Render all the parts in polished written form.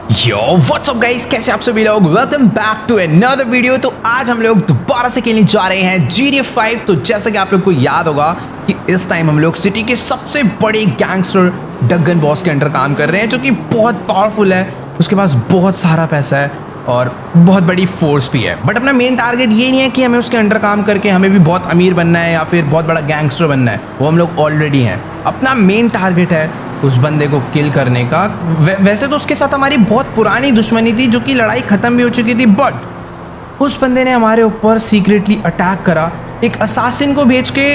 Yo what's up guys, कैसे आप सभी लोग। Welcome back to another video. तो आज हम लोग दोबारा से खेलने जा रहे हैं GTA 5। तो जैसा कि आप लोग को याद होगा कि इस टाइम हम लोग सिटी के सबसे बड़े गैंगस्टर डगन बॉस के अंडर काम कर रहे हैं, जो कि बहुत पावरफुल है, उसके पास बहुत सारा पैसा है और बहुत बड़ी फोर्स भी है। बट अपना मेन टारगेट ये नहीं है कि हमें उसके अंडर काम करके हमें भी बहुत अमीर बनना है या फिर बहुत बड़ा गैंगस्टर बनना है, वो हम लोग ऑलरेडी हैं। अपना मेन टारगेट है उस बंदे को किल करने का। वैसे तो उसके साथ हमारी बहुत पुरानी दुश्मनी थी, जो कि लड़ाई ख़त्म भी हो चुकी थी, बट उस बंदे ने हमारे ऊपर सीक्रेटली अटैक करा, एक असासिन को भेज के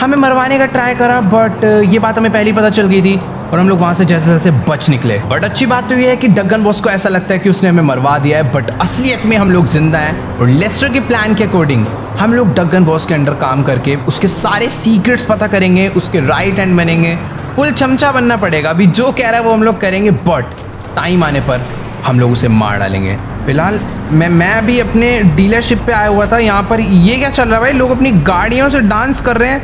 हमें मरवाने का ट्राई करा। बट ये बात हमें पहले ही पता चल गई थी और हम लोग वहाँ से जैसे जैसे बच निकले। बट अच्छी बात तो ये है कि डगन बॉस को ऐसा लगता है कि उसने हमें मरवा दिया है, बट असलियत में हम लोग जिंदा हैं। और लेस्टर के प्लान के अकॉर्डिंग हम लोग डगन बॉस के अंडर काम करके उसके सारे सीक्रेट्स पता करेंगे, उसके राइट हैंड बनेंगे, फुल चमचा बनना पड़ेगा। अभी जो कह रहा है वो हम लोग करेंगे, बट टाइम आने पर हम लोग उसे मार डालेंगे। फिलहाल मैं अभी अपने डीलरशिप पे आया हुआ था। यहाँ पर ये क्या चल रहा है भाई, लोग अपनी गाड़ियों से डांस कर रहे हैं,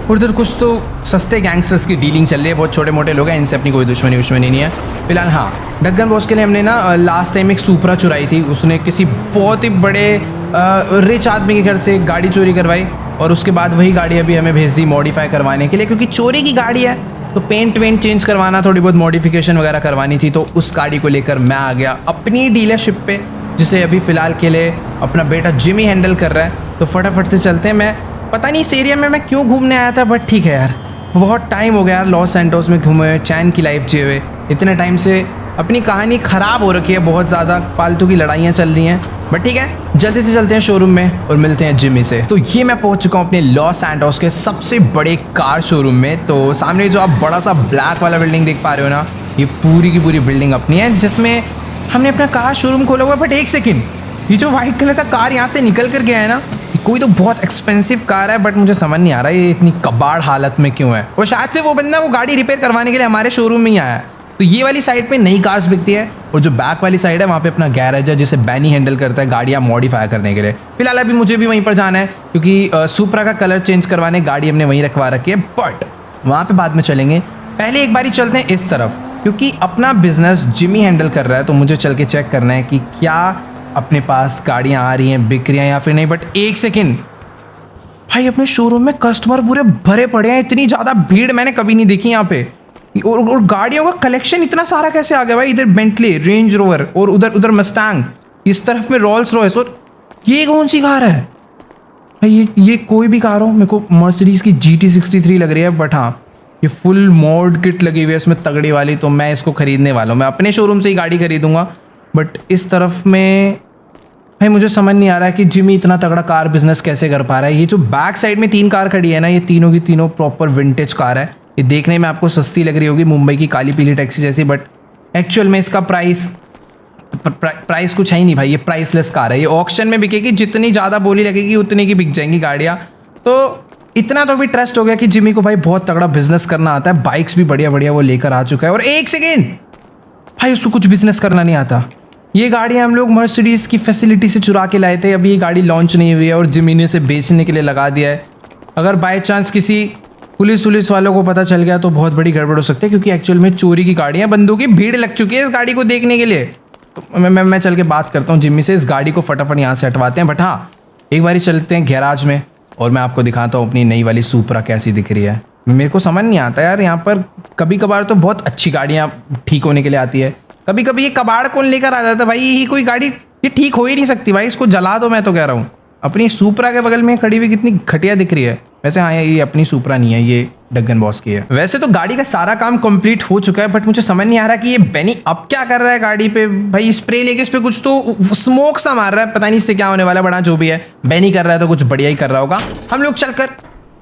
उधर कुछ तो सस्ते गैंगस्टर्स की डीलिंग चल रही है। बहुत छोटे मोटे लोग हैं, इनसे अपनी कोई दुश्मनी नहीं है फिलहाल। हाँ, डगन बॉस के लिए हमने ना लास्ट टाइम एक सुपरा चुराई थी। उसने किसी बहुत ही बड़े रिच आदमी के घर से एक गाड़ी चोरी करवाई और उसके बाद वही गाड़ी अभी हमें भेज दी मॉडिफाई करवाने के लिए, क्योंकि चोरी की गाड़ी है तो पेंट वेंट चेंज करवाना, थोड़ी बहुत मॉडिफिकेशन वगैरह करवानी थी। तो उस गाड़ी को लेकर मैं आ गया अपनी डीलरशिप पे, जिसे अभी फ़िलहाल के लिए अपना बेटा जिमी हैंडल कर रहा है। तो फटाफट से चलते हैं। मैं पता नहीं इस एरिया में मैं क्यों घूमने आया था, बट ठीक है यार, बहुत टाइम हो गया यार लॉस सैंटोस में घूमे हुए, चैन की लाइफ जिए हुए। इतने टाइम से अपनी कहानी ख़राब हो रखी है, बहुत ज़्यादा फालतू की लड़ाइयाँ चल रही हैं। बट ठीक है, जल्दी से चलते हैं शोरूम में और मिलते हैं जिमी से। तो ये मैं पहुंच चुका हूँ अपने लॉस सैंटोस के सबसे बड़े कार शोरूम में। तो सामने जो आप बड़ा सा ब्लैक वाला बिल्डिंग देख पा रहे हो ना, ये पूरी की पूरी बिल्डिंग अपनी है, जिसमें हमने अपना कार शोरूम खोला हुआ है। बट एक सेकेंड, ये जो वाइट कलर का कार यहाँ से निकल कर गया है ना, कोई तो बहुत एक्सपेंसिव कार है, बट मुझे समझ नहीं आ रहा ये इतनी कबाड़ हालत में क्यों है। और शायद से वो बंदा वो गाड़ी रिपेयर करवाने के लिए हमारे शोरूम में ही आया है। तो ये वाली साइड पे नई कार्स बिकती है और जो बैक वाली साइड है वहाँ पे अपना गैरेज है, जिसे बैनी हैंडल करता है गाड़ियाँ मॉडिफाई करने के लिए। फिलहाल अभी मुझे भी वहीं पर जाना है, क्योंकि सुपरा का कलर चेंज करवाने गाड़ी हमने वहीं रखवा रखी है, बट वहाँ पे बाद में चलेंगे। पहले एक बारी चलते हैं इस तरफ, क्योंकि अपना बिजनेस जिमी हैंडल कर रहा है। तो मुझे चल के चेक करना है कि क्या अपने पास गाड़ियाँ आ रही हैं, बिक रही हैं या फिर नहीं। बट एक सेकेंड भाई, अपने शोरूम में कस्टमर पूरे भरे पड़े हैं, इतनी ज़्यादा भीड़ मैंने कभी नहीं देखी यहाँ पे। और गाड़ियों का कलेक्शन इतना सारा कैसे आ गया भाई। इधर बेंटली, रेंज रोवर और उधर मस्टैंग, इस तरफ में रोल्स रॉयस, और ये कौन सी कार है भाई। ये कोई भी कार हो, मेरे को मर्सिडीज़ की GT63 लग रही है। बट हाँ, ये फुल मॉड किट लगी हुई है इसमें तगड़ी वाली, तो मैं इसको ख़रीदने वाला हूँ। मैं अपने शोरूम से ही गाड़ी खरीदूँगा। बट इस तरफ में भाई मुझे समझ नहीं आ रहा है कि जिमी इतना तगड़ा कार बिजनेस कैसे कर पा रहा है। ये जो बैक साइड में 3 कार खड़ी है ना, ये तीनों की तीनों प्रॉपर विंटेज कार है। ये देखने में आपको सस्ती लग रही होगी, मुंबई की काली पीली टैक्सी जैसी, बट एक्चुअल में इसका प्राइस कुछ है ही नहीं भाई। ये प्राइसलेस कार है, ये ऑक्शन में बिकेगी, जितनी ज़्यादा बोली लगेगी उतनी की बिक जाएंगी गाड़ियाँ। तो इतना तो भी ट्रस्ट हो गया कि जिमी को भाई बहुत तगड़ा बिजनेस करना आता है। बाइक्स भी बढ़िया बढ़िया वो लेकर आ चुका है। और एक सेकेंड भाई, उसको कुछ बिजनेस करना नहीं आता। ये गाड़ियाँ हम लोग मर्सिडीज़ की फैसिलिटी से चुरा के लाए थे। अभी ये गाड़ी लॉन्च नहीं हुई है और जिमी ने इसे बेचने के लिए लगा दिया है। अगर बाय चांस किसी पुलिस वालों को पता चल गया तो बहुत बड़ी गड़बड़ हो सकती है, क्योंकि एक्चुअल में चोरी की गाड़ियाँ, बंदों की भीड़ लग चुकी है इस गाड़ी को देखने के लिए। तो मैं चल के बात करता हूँ जिमी से, इस गाड़ी को फटाफट यहाँ से हटवाते हैं। बट हाँ, एक बारी चलते हैं गैराज में और मैं आपको दिखाता हूँ अपनी नई वाली सुपरा कैसी दिख रही है। मेरे को समझ नहीं आता यार, यहाँ पर कभी कभार तो बहुत अच्छी गाड़ियाँ ठीक होने के लिए आती है, कभी कभी ये कबाड़ कौन लेकर आ जाता है भाई। ये कोई गाड़ी ये ठीक हो ही नहीं सकती भाई, इसको जला दो। मैं तो कह रहा हूँ, अपनी सुपरा के बगल में खड़ी हुई कितनी घटिया दिख रही है। वैसे हाँ, ये अपनी सुपरा नहीं है, ये डगन बॉस की है। वैसे तो गाड़ी का सारा काम कंप्लीट हो चुका है, बट मुझे समझ नहीं आ रहा कि ये बेनी अब क्या कर रहा है गाड़ी पे भाई। स्प्रे लेके इस पे कुछ तो स्मोक सा मार रहा है, पता नहीं इससे क्या होने वाला है। बड़ा जो भी है, बेनी कर रहा है तो कुछ बढ़िया ही कर रहा होगा। हम लोग चलकर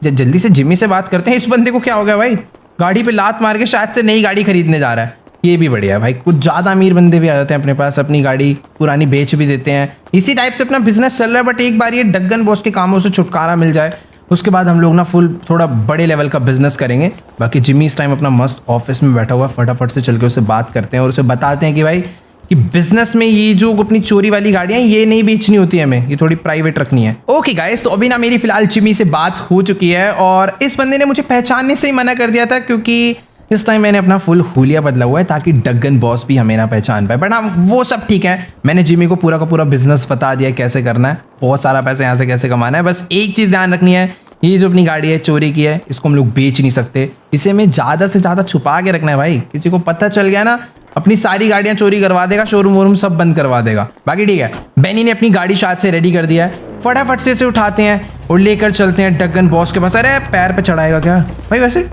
जल्दी से जिमी से बात करते हैं। इस बंदे को क्या हो गया भाई, गाड़ी पे लात मार के शायद से नई गाड़ी खरीदने जा रहा है। ये भी बढ़िया है भाई, कुछ ज़्यादा अमीर बंदे भी आ जाते हैं अपने पास, अपनी गाड़ी पुरानी बेच भी देते हैं। इसी टाइप से अपना बिजनेस चल रहा है। बट एक बार ये डगन बॉस के कामों से छुटकारा मिल जाए, उसके बाद हम लोग ना फुल थोड़ा बड़े लेवल का बिजनेस करेंगे। बाकी जिमी इस टाइम अपना मस्त ऑफिस में बैठा हुआ, फटाफट से चल के उससे बात करते हैं और उसे बताते हैं कि भाई कि बिजनेस में ये जो अपनी चोरी वाली गाड़ियाँ ये नहीं बेचनी होती है, हमें ये थोड़ी प्राइवेट रखनी है। ओके गाइस, तो अभी ना मेरी फिलहाल जिमी से बात हो चुकी है और इस बंदे ने मुझे पहचानने से ही मना कर दिया था, क्योंकि इस टाइम मैंने अपना फुल हुलिया बदला हुआ है ताकि डगन बॉस भी हमें ना पहचान पाए। बट हाँ, वो सब ठीक है। मैंने जिमी को पूरा का पूरा बिजनेस बता दिया कैसे करना है, बहुत सारा पैसा यहाँ से कैसे कमाना है। बस एक चीज़ ध्यान रखनी है, ये जो अपनी गाड़ी है चोरी की है, इसको हम लोग बेच नहीं सकते। इसे हमें ज़्यादा से ज़्यादा छुपा के रखना है भाई। किसी को पता चल गया ना, अपनी सारी गाड़ियाँ चोरी करवा देगा, शोरूम वोरूम सब बंद करवा देगा। बाकी ठीक है, बेनी ने अपनी गाड़ी शायद से रेडी कर दिया है। फटाफट से इसे उठाते हैं और लेकर चलते हैं डगन बॉस के पास। अरे पैर पे चढ़ाएगा क्या भाई? वैसे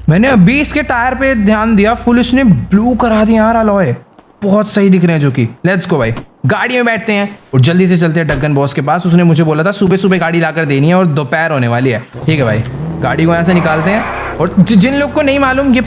मैंने अभी इसके टायर पे ध्यान दिया, फुल इसने ब्लू करा दिया यार अलॉय, बहुत सही दिख रहे हैं जो कि। लेट्स गो भाई, गाड़ी में बैठते हैं और जल्दी से चलते हैं डगन बॉस के पास। उसने मुझे बोला था सुबह सुबह गाड़ी लाकर देनी है और दोपहर होने वाली है। ठीक है भाई, गाड़ी को यहाँ से निकालते हैं। और जिन लोग को नहीं मालूम, ये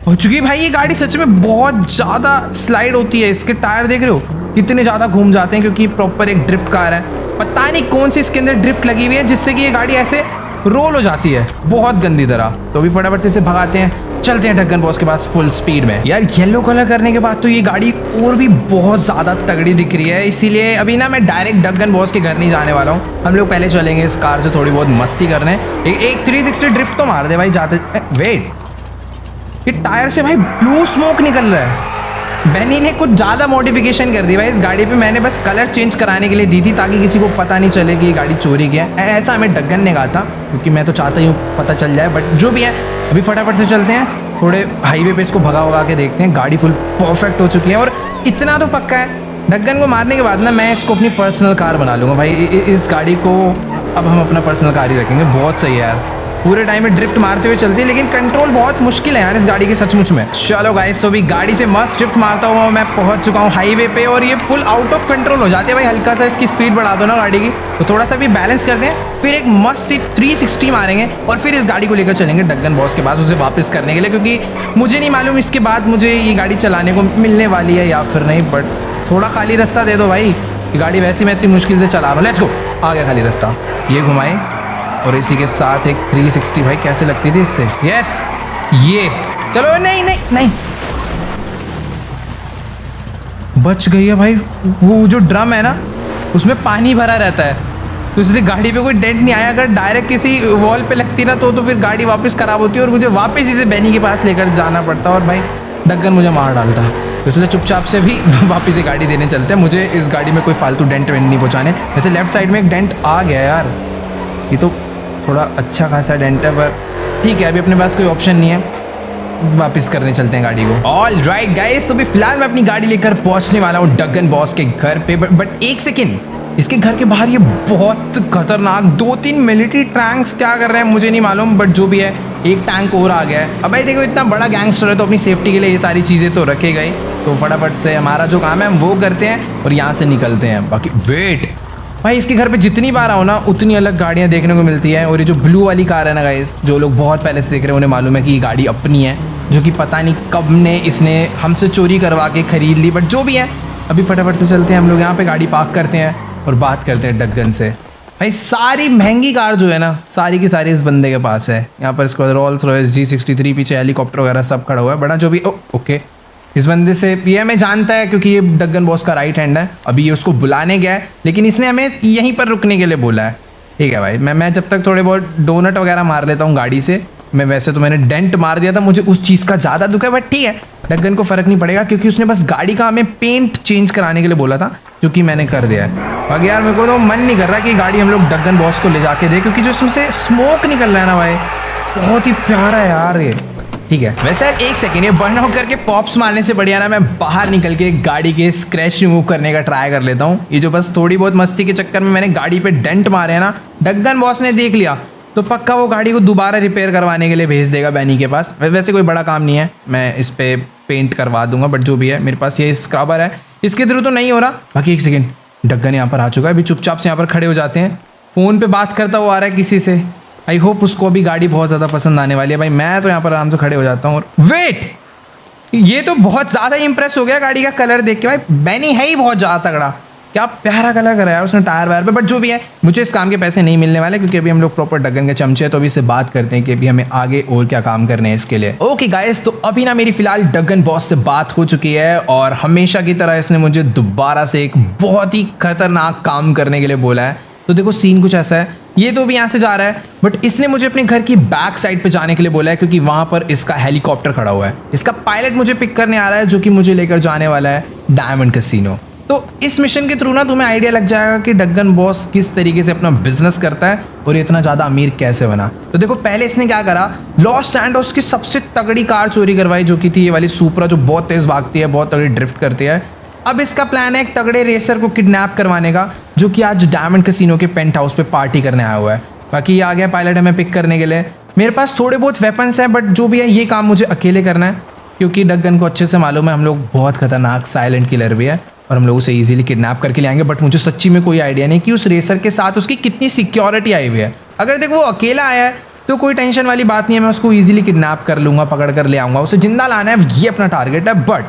हो चुकी भाई, ये गाड़ी सच में बहुत ज़्यादा स्लाइड होती है। इसके टायर देख रहे हो कितने ज़्यादा घूम जाते हैं, क्योंकि प्रॉपर एक ड्रिफ्ट कार है। पता नहीं कौन सी इसके अंदर ड्रिफ्ट लगी हुई है जिससे कि ये गाड़ी ऐसे रोल हो जाती है बहुत गंदी तरह। तो अभी फटाफट से इसे भगाते हैं, चलते हैं डगन बॉस के पास फुल स्पीड में। यार येलो कलर करने के बाद तो ये गाड़ी और भी बहुत ज़्यादा तगड़ी दिख रही है, इसीलिए अभी ना मैं डायरेक्ट डगन बॉस के घर नहीं जाने वाला हूँ। हम लोग पहले चलेंगे इस कार से थोड़ी बहुत मस्ती करने। एक 360 ड्रिफ्ट तो मार दे भाई जाते। वेट, ये टायर से भाई ब्लू स्मोक निकल रहा है। बेनी ने कुछ ज़्यादा मॉडिफिकेशन कर दी भाई इस गाड़ी पे। मैंने बस कलर चेंज कराने के लिए दी थी ताकि किसी को पता नहीं चले कि ये गाड़ी चोरी की है। ऐसा हमें डगन ने कहा था, क्योंकि मैं तो चाहता ही हूँ पता चल जाए। बट जो भी है, अभी फटाफट से चलते हैं, थोड़े हाईवे पे इसको भगा के देखते हैं। गाड़ी फुल परफेक्ट हो चुकी है और इतना तो पक्का है, डगन को मारने के बाद ना मैं इसको अपनी पर्सनल कार बना लूँगा भाई। इस गाड़ी को अब हम अपना पर्सनल कार ही रखेंगे। बहुत सही है यार, पूरे टाइम में ड्रिफ्ट मारते हुए चलती है, लेकिन कंट्रोल बहुत मुश्किल है यार इस गाड़ी की सचमुच में। चलो गाइस, तो भी गाड़ी से मस्त ड्रिफ्ट मारता हुआ मैं पहुंच चुका हूँ हाईवे पे और ये फुल आउट ऑफ कंट्रोल हो जाती है भाई। हल्का सा इसकी स्पीड बढ़ा दो ना गाड़ी की, तो थोड़ा सा भी बैलेंस करते हैं, फिर एक मस्त सी 360 मारेंगे और फिर इस गाड़ी को लेकर चलेंगे डगन बॉस के पास उसे वापस करने के लिए। क्योंकि मुझे नहीं मालूम इसके बाद मुझे ये गाड़ी चलाने को मिलने वाली है या फिर नहीं, बट थोड़ा खाली रास्ता दे दो भाई। ये गाड़ी वैसे मैं इतनी मुश्किल से चला रहा हूँ। लेट्स गो, आ गया खाली रास्ता। ये घुमाए और इसी के साथ एक 360 भाई कैसे लगती थी इससे। यस, ये चलो। नहीं नहीं नहीं, बच गई है भाई। वो जो ड्रम है ना, उसमें पानी भरा रहता है, तो इसलिए गाड़ी पे कोई डेंट नहीं आया। अगर डायरेक्ट किसी वॉल पे लगती ना तो फिर गाड़ी वापस खराब होती और मुझे वापस इसे बेनी के पास लेकर जाना पड़ता और भाई डगन मुझे मार डालता। तो इसलिए चुपचाप से भी वापस ये गाड़ी देने चलते हैं। मुझे इस गाड़ी में कोई फालतू डेंट वेंट नहीं पहुँचाने। वैसे लेफ्ट साइड में एक डेंट आ गया यार, ये तो थोड़ा अच्छा खासा डेंट है, पर ठीक है, अभी अपने पास कोई ऑप्शन नहीं है, वापस करने चलते हैं गाड़ी को। ऑल राइट गाइस, तो भी फिलहाल मैं अपनी गाड़ी लेकर पहुंचने वाला हूँ डगन बॉस के घर पे। बट एक सेकेंड, इसके घर के बाहर ये बहुत खतरनाक 2-3 मिलिट्री टैंक्स क्या कर रहे हैं मुझे नहीं मालूम, बट जो भी है एक टैंक और आ गया है। अब भाई देखो, इतना बड़ा गैंगस्टर है तो अपनी सेफ्टी के लिए ये सारी चीज़ें तो रखे गई। तो फटाफट से हमारा जो काम है हम वो करते हैं और यहाँ से निकलते हैं। बाकी वेट भाई, इसके घर पे जितनी बार आओ ना उतनी अलग गाड़ियाँ देखने को मिलती है। और ये जो ब्लू वाली कार है ना गाइस, जो लोग बहुत पहले से देख रहे हैं उन्हें मालूम है कि ये गाड़ी अपनी है, जो कि पता नहीं कब ने इसने हमसे चोरी करवा के खरीद ली। बट जो भी है, अभी फटाफट से चलते हैं हम लोग, यहाँ पे गाड़ी पार्क करते हैं और बात करते हैं डगन से। भाई सारी महंगी कार जो है ना, सारी की सारी इस बंदे के पास है। यहाँ पर इसको रोल्स रॉयस G63, पीछे हेलीकॉप्टर वगैरह सब खड़ा हुआ है। बड़ा जो भी ओके, इस बंदे से ये हमें जानता है क्योंकि ये डगन बॉस का राइट हैंड है। अभी ये उसको बुलाने गया है, लेकिन इसने हमें यहीं पर रुकने के लिए बोला है। ठीक है भाई, मैं जब तक थोड़े बहुत डोनट वगैरह मार लेता हूँ गाड़ी से। मैं वैसे तो मैंने डेंट मार दिया था, मुझे उस चीज़ का ज़्यादा दुख है, बट ठीक है, डगन को फ़र्क नहीं पड़ेगा क्योंकि उसने बस गाड़ी का हमें पेंट चेंज कराने के लिए बोला था, जो कि मैंने कर दिया है। बाकी यार मेरे को तो मन नहीं कर रहा कि गाड़ी हम लोग डगन बॉस को ले जाके दे, क्योंकि जो इसमें से स्मोक निकल रहा है ना भाई, बहुत ही प्यारा है यार ये। ठीक है, वैसे यार एक सेकेंड, ये बर्न आउट करके पॉप्स मारने से बढ़िया ना मैं बाहर निकल के गाड़ी के स्क्रैच रिमूव करने का ट्राई कर लेता हूँ। ये जो बस थोड़ी बहुत मस्ती के चक्कर में मैंने गाड़ी पे डेंट मारे हैं ना, डगन बॉस ने देख लिया तो पक्का वो गाड़ी को दोबारा रिपेयर करवाने के लिए भेज देगा बेनी के पास। वैसे कोई बड़ा काम नहीं है, मैं इस पर पेंट करवा दूंगा, बट जो भी है मेरे पास ये स्क्रबर है, इसके थ्रू तो नहीं हो रहा। बाकी एक सेकेंड, डगन यहाँ पर आ चुका है। अभी चुपचाप से यहाँ पर खड़े हो जाते हैं। फ़ोन पे बात करता हुआ आ रहा है किसी से। आई होप उसको अभी गाड़ी बहुत ज़्यादा पसंद आने वाली है। भाई मैं तो यहाँ पर आराम से खड़े हो जाता हूँ। और वेट, ये तो बहुत ज़्यादा इंप्रेस हो गया गाड़ी का कलर देख के। भाई बेनी है ही बहुत ज़्यादा तगड़ा, क्या प्यारा कलर करा यार उसने टायर वायर पे। बट जो भी है, मुझे इस काम के पैसे नहीं मिलने वाले क्योंकि अभी हम लोग प्रॉपर डगन के चमचे हैं। तो अभी इससे बात करते हैं कि अभी हमें आगे और क्या काम करने हैं इसके लिए। ओके गाइस, तो अभी ना मेरी फिलहाल डगन बॉस से बात हो चुकी है और हमेशा की तरह इसने मुझे दोबारा से एक बहुत ही खतरनाक काम करने के लिए बोला है। तो देखो सीन कुछ ऐसा है, ये तो भी यहाँ से जा रहा है, बट इसने मुझे अपने घर की बैक साइड पे जाने के लिए बोला है क्योंकि वहाँ पर इसका हेलीकॉप्टर खड़ा हुआ है। इसका पायलट मुझे पिक करने आ रहा है जो कि मुझे लेकर जाने वाला है डायमंड कैसीनो। तो इस मिशन के थ्रू ना तुम्हें आइडिया लग जाएगा कि डग्गन बॉस किस तरीके से अपना बिजनेस करता है और इतना ज़्यादा अमीर कैसे बना। तो देखो पहले इसने क्या करा, लॉस सैंटोस की सबसे तगड़ी कार चोरी करवाई जो कि थी ये वाली सुपरा, जो बहुत तेज़ भागती है, बहुत तगड़ी ड्रिफ्ट करती है। अब इसका प्लान है एक तगड़े रेसर को किडनैप करवाने का जो कि आज डायमंड कैसीनो के पेंट हाउस पे पार्टी करने आया हुआ है। बाकी ये आ गया पायलट हमें पिक करने के लिए। मेरे पास थोड़े बहुत वेपन्स हैं, बट जो भी है ये काम मुझे अकेले करना है क्योंकि डग्गन को अच्छे से मालूम है हम लोग बहुत खतरनाक साइलेंट किलर भी है और हम लोग उसे इजीली किडनैप करके ले आएंगे। बट मुझे सच्ची में कोई आइडिया नहीं कि उस रेसर के साथ उसकी कितनी सिक्योरिटी आई हुई है। अगर देखो वो अकेला आया है तो कोई टेंशन वाली बात नहीं है, मैं उसको ईजिली किडनैप कर लूँगा, पकड़ कर ले आऊँगा, उसे जिंदा लाना है, ये अपना टारगेट है। बट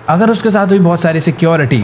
अगर उसके साथ हुई बहुत सारी सिक्योरिटी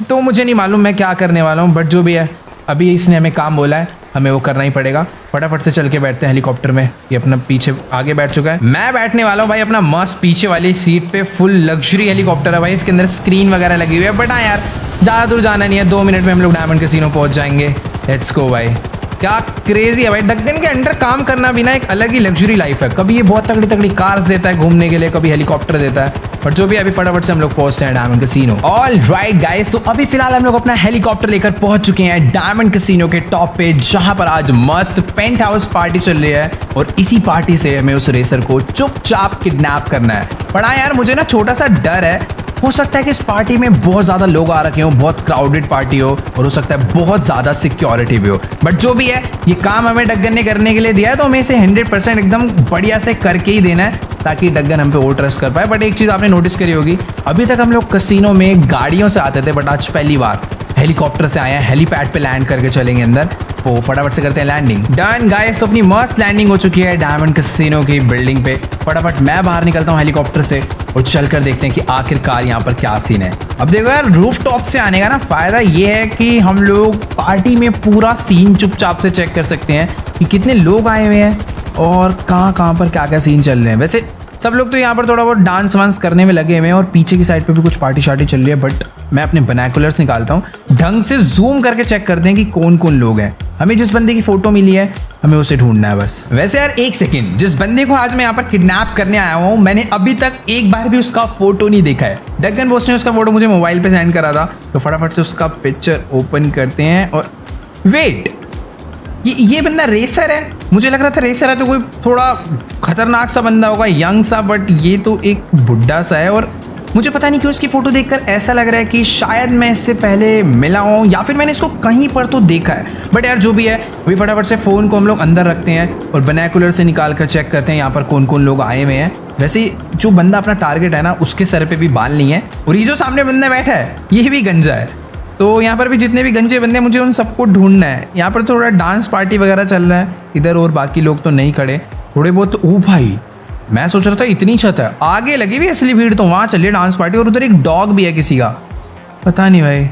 तो मुझे नहीं मालूम मैं क्या करने वाला हूँ। बट जो भी है अभी इसने हमें काम बोला है, हमें वो करना ही पड़ेगा। फटाफट से चल के बैठते हैं हेलीकॉप्टर में। ये अपना पीछे आगे बैठ चुका है, मैं बैठने वाला हूँ भाई अपना मस्त पीछे वाली सीट पे। फुल लग्जरी हेलीकॉप्टर है भाई, इसके अंदर स्क्रीन वगैरह लगी हुई है। बट हाँ यार ज़्यादा दूर जाना नहीं है, 2 मिनट में हम लोग डायमंड कैसीनो पहुँच जाएंगे। लेट्स गो भाई। क्या क्रेजी है भाई, डग्गन के अंडर काम करना भी ना एक अलग ही लग्जरी लाइफ है। कभी ये बहुत तगड़ी तगड़ी कार्स देता है घूमने के लिए, कभी हेलीकॉप्टर देता है। बट जो भी अभी फटाफट से हम लोग पहुंचते हैं diamond casino. All right guys, तो अभी फिलहाल हम लोग अपना हेलीकॉप्टर लेकर पहुंच चुके हैं डायमंड कैसीनो के टॉप पे, जहां पर आज मस्त पेंट हाउस पार्टी चल रही है और इसी पार्टी से हमें उस रेसर को चुपचाप किडनैप करना है। पर हाँ यार मुझे ना छोटा सा डर है, हो सकता है कि इस पार्टी में बहुत ज़्यादा लोग आ रखे हो, बहुत क्राउडेड पार्टी हो और हो सकता है बहुत ज़्यादा सिक्योरिटी भी हो। बट जो भी है ये काम हमें डग्गन ने करने के लिए दिया है तो हमें इसे 100% एकदम बढ़िया से करके ही देना है ताकि डग्गन हम पे और ट्रस्ट कर पाए। बट एक चीज़ आपने नोटिस करी होगी, अभी तक हम लोग कैसीनो में गाड़ियों से आते थे, बट आज पहली बार हेलीकॉप्टर से आए हैं, हेलीपैड पे लैंड करके चलेंगे अंदर। तो फटाफट से करते हैं लैंडिंग। डन गाइस, तो अपनी मस्त लैंडिंग हो चुकी है डायमंड कैसीनो की बिल्डिंग पे। फटाफट मैं बाहर निकलता हूँ हेलीकॉप्टर से और चलकर देखते हैं कि आखिरकार यहाँ पर क्या सीन है। अब देखो यार रूफ टॉप से आने का ना फायदा ये है कि हम लोग पार्टी में पूरा सीन चुपचाप से चेक कर सकते हैं कि कितने लोग आए हुए हैं और कहाँ पर क्या क्या सीन चल रहे हैं। वैसे सब लोग तो यहाँ पर थोड़ा बहुत डांस वांस करने में लगे हुए हैं और पीछे की साइड पे भी कुछ पार्टी शार्टी चल रही है। बट मैं अपने बनाकुलर्स निकालता हूँ, ढंग से जूम करके चेक करते हैं कि कौन कौन लोग हैं। हमें जिस बंदे की फोटो मिली है हमें उसे ढूंढना है बस। वैसे यार एक सेकंड, जिस बंदे को आज मैं यहाँ पर किडनैप करने आया हूँ मैंने अभी तक एक बार भी उसका फोटो नहीं देखा है। डग्गन बॉस ने उसका फोटो मुझे मोबाइल पे सेंड करा था, तो फटाफट से उसका पिक्चर ओपन करते हैं। और वेट, ये बंदा रेसर है? मुझे लग रहा था रेसर है तो कोई थोड़ा खतरनाक सा बंदा होगा, यंग सा, बट ये तो एक बुढ़ा सा है। और मुझे पता नहीं क्यों इसकी फ़ोटो देखकर ऐसा लग रहा है कि शायद मैं इससे पहले मिला हूँ या फिर मैंने इसको कहीं पर तो देखा है। बट यार जो भी है अभी फटाफट से फ़ोन को हम लोग अंदर रखते हैं और बनाकुलर से निकाल कर चेक करते हैं यहाँ पर कौन कौन लोग आए हुए हैं। वैसे जो बंदा अपना टारगेट है ना उसके सर पे भी बाल नहीं है और ये जो सामने बंदा बैठा है ये भी गंजा है। तो यहाँ पर भी जितने भी गंजे बंदे मुझे उन सबको ढूंढना है। यहाँ पर थोड़ा डांस पार्टी वगैरह चल रहा है इधर और बाकी लोग तो नहीं खड़े, थोड़े बहुत। ओ भाई मैं सोच रहा था इतनी छत है, आगे लगी हुई असली भीड़ तो वहाँ चलिए डांस पार्टी। और उधर एक डॉग भी है किसी का, पता नहीं भाई।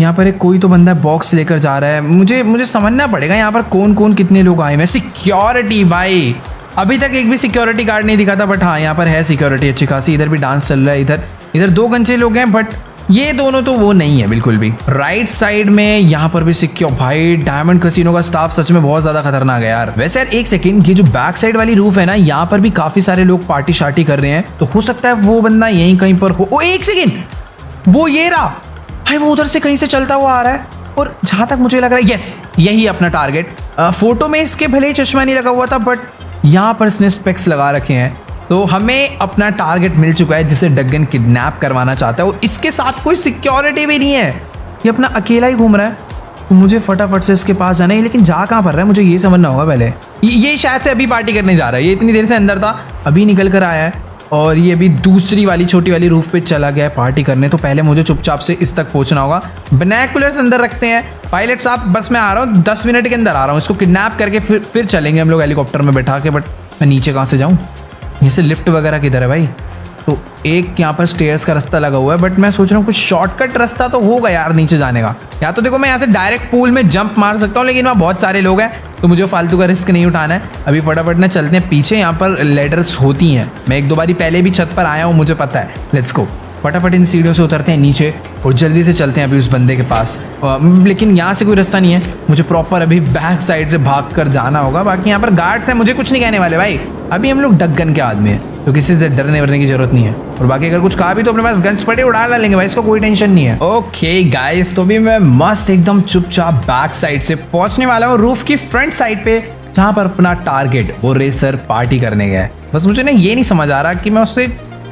यहाँ पर एक कोई तो बंदा बॉक्स लेकर जा रहा है, मुझे समझना पड़ेगा यहाँ पर कौन कौन कितने लोग आए हैं। सिक्योरिटी भाई अभी तक एक भी सिक्योरिटी गार्ड नहीं दिखा था, बट हाँ यहाँ पर है सिक्योरिटी अच्छी खासी। इधर भी डांस चल रहा है, इधर 2 गंजे लोग हैं बट ये दोनों तो वो नहीं है बिल्कुल भी। राइट साइड में यहाँ पर भी सिक्योर। भाई डायमंड कैसीनो का स्टाफ सच में बहुत ज्यादा खतरनाक है यार। वैसे यार एक सेकंड, ये जो बैक साइड वाली रूफ है ना यहाँ पर भी काफी सारे लोग पार्टी शार्टी कर रहे हैं, तो हो सकता है वो बंदा यहीं कहीं पर हो। ओ एक सेकंड, वो ये रहा भाई, वो उधर से कहीं से चलता हुआ आ रहा है। और जहां तक मुझे लग रहा है यस यही अपना टारगेट। फोटो में इसके भले ही चश्मा नहीं लगा हुआ था बट यहाँ पर इसने स्पेक्स लगा रखे हैं, तो हमें अपना टारगेट मिल चुका है जिसे डग्गन किडनैप करवाना चाहता है। और इसके साथ कोई सिक्योरिटी भी नहीं है, ये अपना अकेला ही घूम रहा है। तो मुझे फटाफट से इसके पास जाना है, लेकिन जा कहाँ पर रहा है मुझे ये समझना होगा पहले। ये शायद से अभी पार्टी करने जा रहा है, ये इतनी देर से अंदर था अभी निकल कर आया है और ये अभी दूसरी वाली छोटी वाली रूफ पे चला गया है पार्टी करने। तो पहले मुझे चुपचाप से इस तक पहुंचना होगा। बनाकुलर्स अंदर रखते हैं। पायलट साहब बस मैं आ रहा हूँ, 10 मिनट के अंदर आ रहा हूँ। इसको किडनैप करके फिर चलेंगे हम लोग हेलीकॉप्टर में बैठा के। बट मैं नीचे कहाँ से जाऊँ, यहाँ से लिफ्ट वगैरह किधर है भाई? तो एक यहाँ पर स्टेयर्स का रास्ता लगा हुआ है बट मैं सोच रहा हूँ कुछ शॉर्टकट रास्ता तो होगा यार नीचे जाने का। या तो देखो मैं यहाँ से डायरेक्ट पूल में जंप मार सकता हूँ, लेकिन वहाँ बहुत सारे लोग हैं तो मुझे फालतू का रिस्क नहीं उठाना है। अभी फटाफट ना चलते हैं पीछे, यहाँ पर लेडर्स होती हैं। मैं 1-2 बारी पहले भी छत पर आया हूँ मुझे पता है। लेट्स गो, फटाफट इन सीढ़ियों से उतरते हैं नीचे और जल्दी से चलते हैं अभी उस बंदे के पास। लेकिन यहाँ से कोई रास्ता नहीं है, मुझे प्रॉपर अभी बैक साइड से भाग कर जाना होगा। बाकी यहाँ पर गार्ड्स हैं, मुझे कुछ नहीं कहने वाले भाई। अभी हम लोग डगन के आदमी हैं, तो किसी से डरने वरने की जरूरत नहीं है। और बाकी अगर कुछ कहा भी तो अपने पास गन्स पड़े उड़ा ला लेंगे भाई, इसको कोई टेंशन नहीं है। ओके गाइस, तो भी मैं मस्त एकदम चुपचाप बैक साइड से पहुंचने वाला हूँ रूफ की फ्रंट साइड पे, जहाँ पर अपना टारगेट वो रेसर पार्टी करने गया है। बस मुझे ना ये नहीं समझ आ रहा कि मैं उससे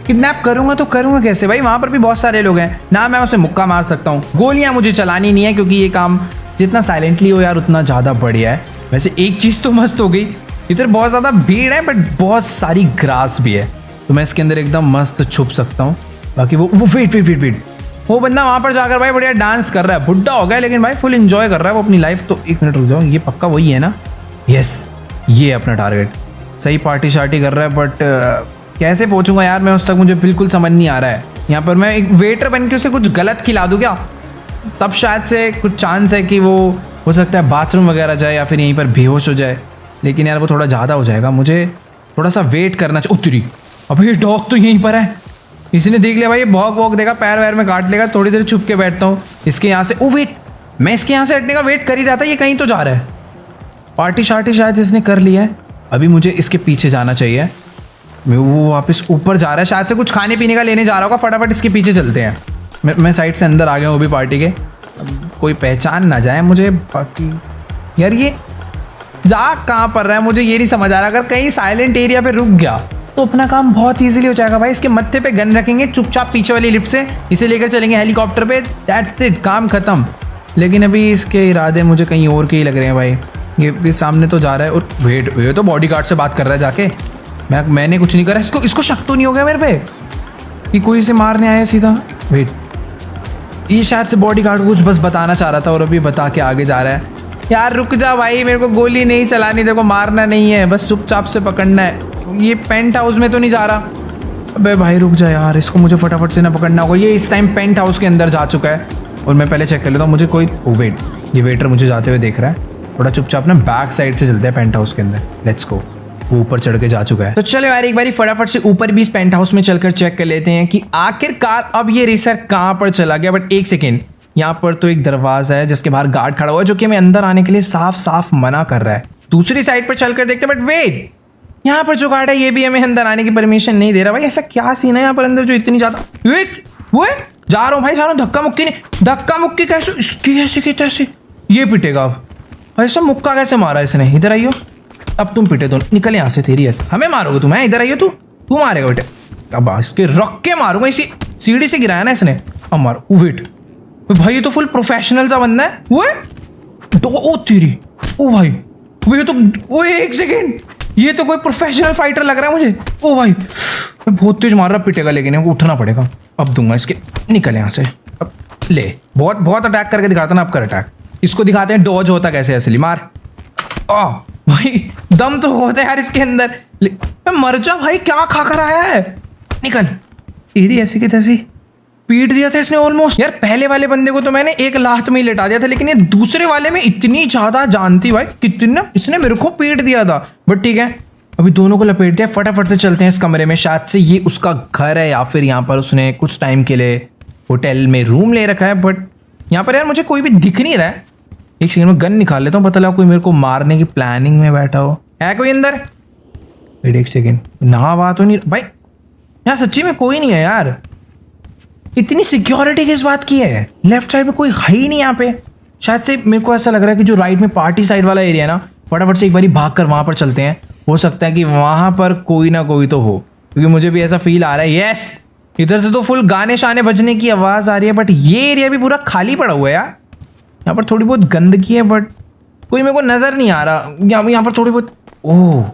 किडनैप करूंगा तो करूंगा कैसे भाई। वहां पर भी बहुत सारे लोग हैं ना, मैं उसे मुक्का मार सकता हूँ। गोलियां मुझे चलानी नहीं है, क्योंकि ये काम जितना साइलेंटली हो यार उतना ज़्यादा बढ़िया है। वैसे एक चीज़ तो मस्त हो गई, इधर बहुत ज़्यादा भीड़ है बट बहुत सारी ग्रास भी है, तो मैं इसके अंदर एकदम मस्त छुप सकता हूँ। बाकी वो वेट, वो बंदा वहाँ पर जाकर भाई बढ़िया डांस कर रहा है। बुढ़ा हो गया लेकिन भाई फुल एंजॉय कर रहा है वो अपनी लाइफ। तो एक मिनट रुक जाओ, ये पक्का वही है ना? यस, ये अपना टारगेट सही पार्टी शार्टी कर रहा है। बट कैसे पहुंचूंगा यार मैं उस तक, मुझे बिल्कुल समझ नहीं आ रहा है। यहाँ पर मैं एक वेटर बन के उसे कुछ गलत खिला दूँ क्या? तब शायद से कुछ चांस है कि वो हो सकता है बाथरूम वगैरह जाए या फिर यहीं पर बेहोश हो जाए। लेकिन यार वो थोड़ा ज़्यादा हो जाएगा, मुझे थोड़ा सा वेट करना चाहिए। उतरी अब ये डॉग तो यहीं पर है, इसने देख लिया भाई, ये भौंक देगा, पैर वैर में काट लेगा। थोड़ी देर छुप के बैठता हूँ इसके यहाँ से। ओ वेट, मैं इसके यहाँ से हटने का वेट कर ही रहा था, ये कहीं तो जा रहा है। पार्टी शार्टी शायद इसने कर लिया है, अभी मुझे इसके पीछे जाना चाहिए। वो वापस ऊपर जा रहा है, शायद से कुछ खाने पीने का लेने जा रहा होगा। फटाफट इसके पीछे चलते हैं। मैं साइड से अंदर आ गया हूँ वो भी पार्टी के, कोई पहचान ना जाए मुझे। बाकी यार ये जा कहाँ पर रहा है मुझे ये नहीं समझ आ रहा। अगर कहीं साइलेंट एरिया पे रुक गया तो अपना काम बहुत इजीली हो जाएगा भाई। इसके मत्थे पे गन रखेंगे, चुपचाप पीछे वाली लिफ्ट से इसे लेकर चलेंगे हेलीकॉप्टर पे, दैट्स इट, काम खत्म। लेकिन अभी इसके इरादे मुझे कहीं और के ही लग रहे हैं भाई। ये सामने तो जा रहा है, और वेट, ये तो बॉडीगार्ड से बात कर रहा है जाके। मैंने कुछ नहीं करा। इसको शक तो नहीं हो गया मेरे पे कि कोई इसे मारने आया सीधा? वेट, ये शायद से बॉडीगार्ड को कुछ बस बताना चाह रहा था और अभी बता के आगे जा रहा है। यार रुक जा भाई, मेरे को गोली नहीं चलानी, तेरे को मारना नहीं है, बस चुपचाप से पकड़ना है। ये पेंट हाउस में तो नहीं जा रहा? अबे भाई रुक जा यार, इसको मुझे फटाफट से ना पकड़ना होगा। ये इस टाइम पेंट हाउस के अंदर जा चुका है और मैं पहले चेक कर लेता हूँ मुझे कोई। ओ वेट, ये वेटर मुझे जाते हुए देख रहा है। थोड़ा चुपचाप ना बैक साइड से चलते हैं पेंट हाउस के अंदर। Let's go. वो ऊपर चढ़ के जा चुका है, तो चलो यार एक बारी फटाफट से ऊपर भी इस पेंट हाउस में चलकर चेक कर लेते हैं कि आखिरकार अब ये रेसर कहाँ पर चला गया। बट एक सेकेंड, यहाँ पर तो एक दरवाजा है जिसके बाहर गार्ड खड़ा हुआ है, जो कि हमें अंदर आने के लिए साफ साफ मना कर रहा है। दूसरी साइड पर चलकर देखते हैं। बट वेट, यहाँ पर जो गार्ड है ये भी हमें अंदर आने की परमिशन नहीं दे रहा भाई। ऐसा क्या सीन है यहाँ पर अंदर जो इतनी ज्यादा। वो जा रहा हूँ भाई, जा रहा हूँ। धक्का मुक्की कैसे इसकी, ऐसे की तैसे ये पिटेगा अब। ऐसा मुक्का कैसे मारा इसने? इधर आइयो, अब तुम पिटे दोनों, निकल यहाँ से। तेरी ऐसे हमें मारोगे तुम? इधर आइयो, तू मारेगा बेटे। अब इसके रख के मारूंगा, इसी सीढ़ी से गिराया ना इसने, अब मारो। वेट भाई, ये तो फुल प्रोफेशनल सा बंदा है। ओ तेरी, ओ भाई ये तो, ओ एक सेकेंड, ये तो कोई प्रोफेशनल फाइटर लग रहा है मुझे। ओ भाई बहुत तेज मार रहा, पिटेगा लेकिन उठना पड़ेगा। अब दूंगा इसके, निकल यहाँ से। अब ले, बहुत अटैक करके दिखाता ना, अब कर अटैक। इसको दिखाते हैं डॉज होता कैसे असली। मार। भाई दम तो होता है यार इसके अंदर। मर जा भाई, क्या खा कर आया है? निकल। तेरी ऐसी की तैसी पीट दिया था इसने ऑलमोस्ट। यार पहले वाले बंदे को तो मैंने एक लात में ही लेटा दिया था, लेकिन ये दूसरे वाले में इतनी ज्यादा जान थी भाई, कितना इसने मेरे को पीट दिया था। बट ठीक है, अभी दोनों को लपेट दिया। फटाफट से चलते हैं इस कमरे में। शायद से ये उसका घर है या फिर यहाँ पर उसने कुछ टाइम के लिए होटल में रूम ले रखा है। बट यहाँ पर यार मुझे कोई भी दिख नहीं रहा है। एक सेकंड में गन निकाल लेता हूँ, पता लगा कोई मेरे को मारने की प्लानिंग में बैठा हो। है कोई अंदर? वेट एक सेकेंड, ना बात हो नहीं भाई, यहाँ सच्ची में कोई नहीं है यार। इतनी सिक्योरिटी किस बात की है? लेफ्ट साइड में कोई है ही नहीं यहाँ पे। शायद से मेरे को ऐसा लग रहा है कि जो राइट में पार्टी साइड वाला एरिया है ना, फटाफट से एक बारी भाग कर वहाँ पर चलते हैं। हो सकता है कि वहाँ पर कोई ना कोई तो हो, क्योंकि मुझे भी ऐसा फील आ रहा है। यस, इधर से तो फुल गाने शाने बजने की आवाज़ आ रही है, बट ये एरिया भी पूरा खाली पड़ा हुआ है यार। यहाँ पर थोड़ी बहुत गंदगी है बट कोई मेरे को नज़र नहीं आ रहा। यहाँ पर थोड़ी बहुत, ओह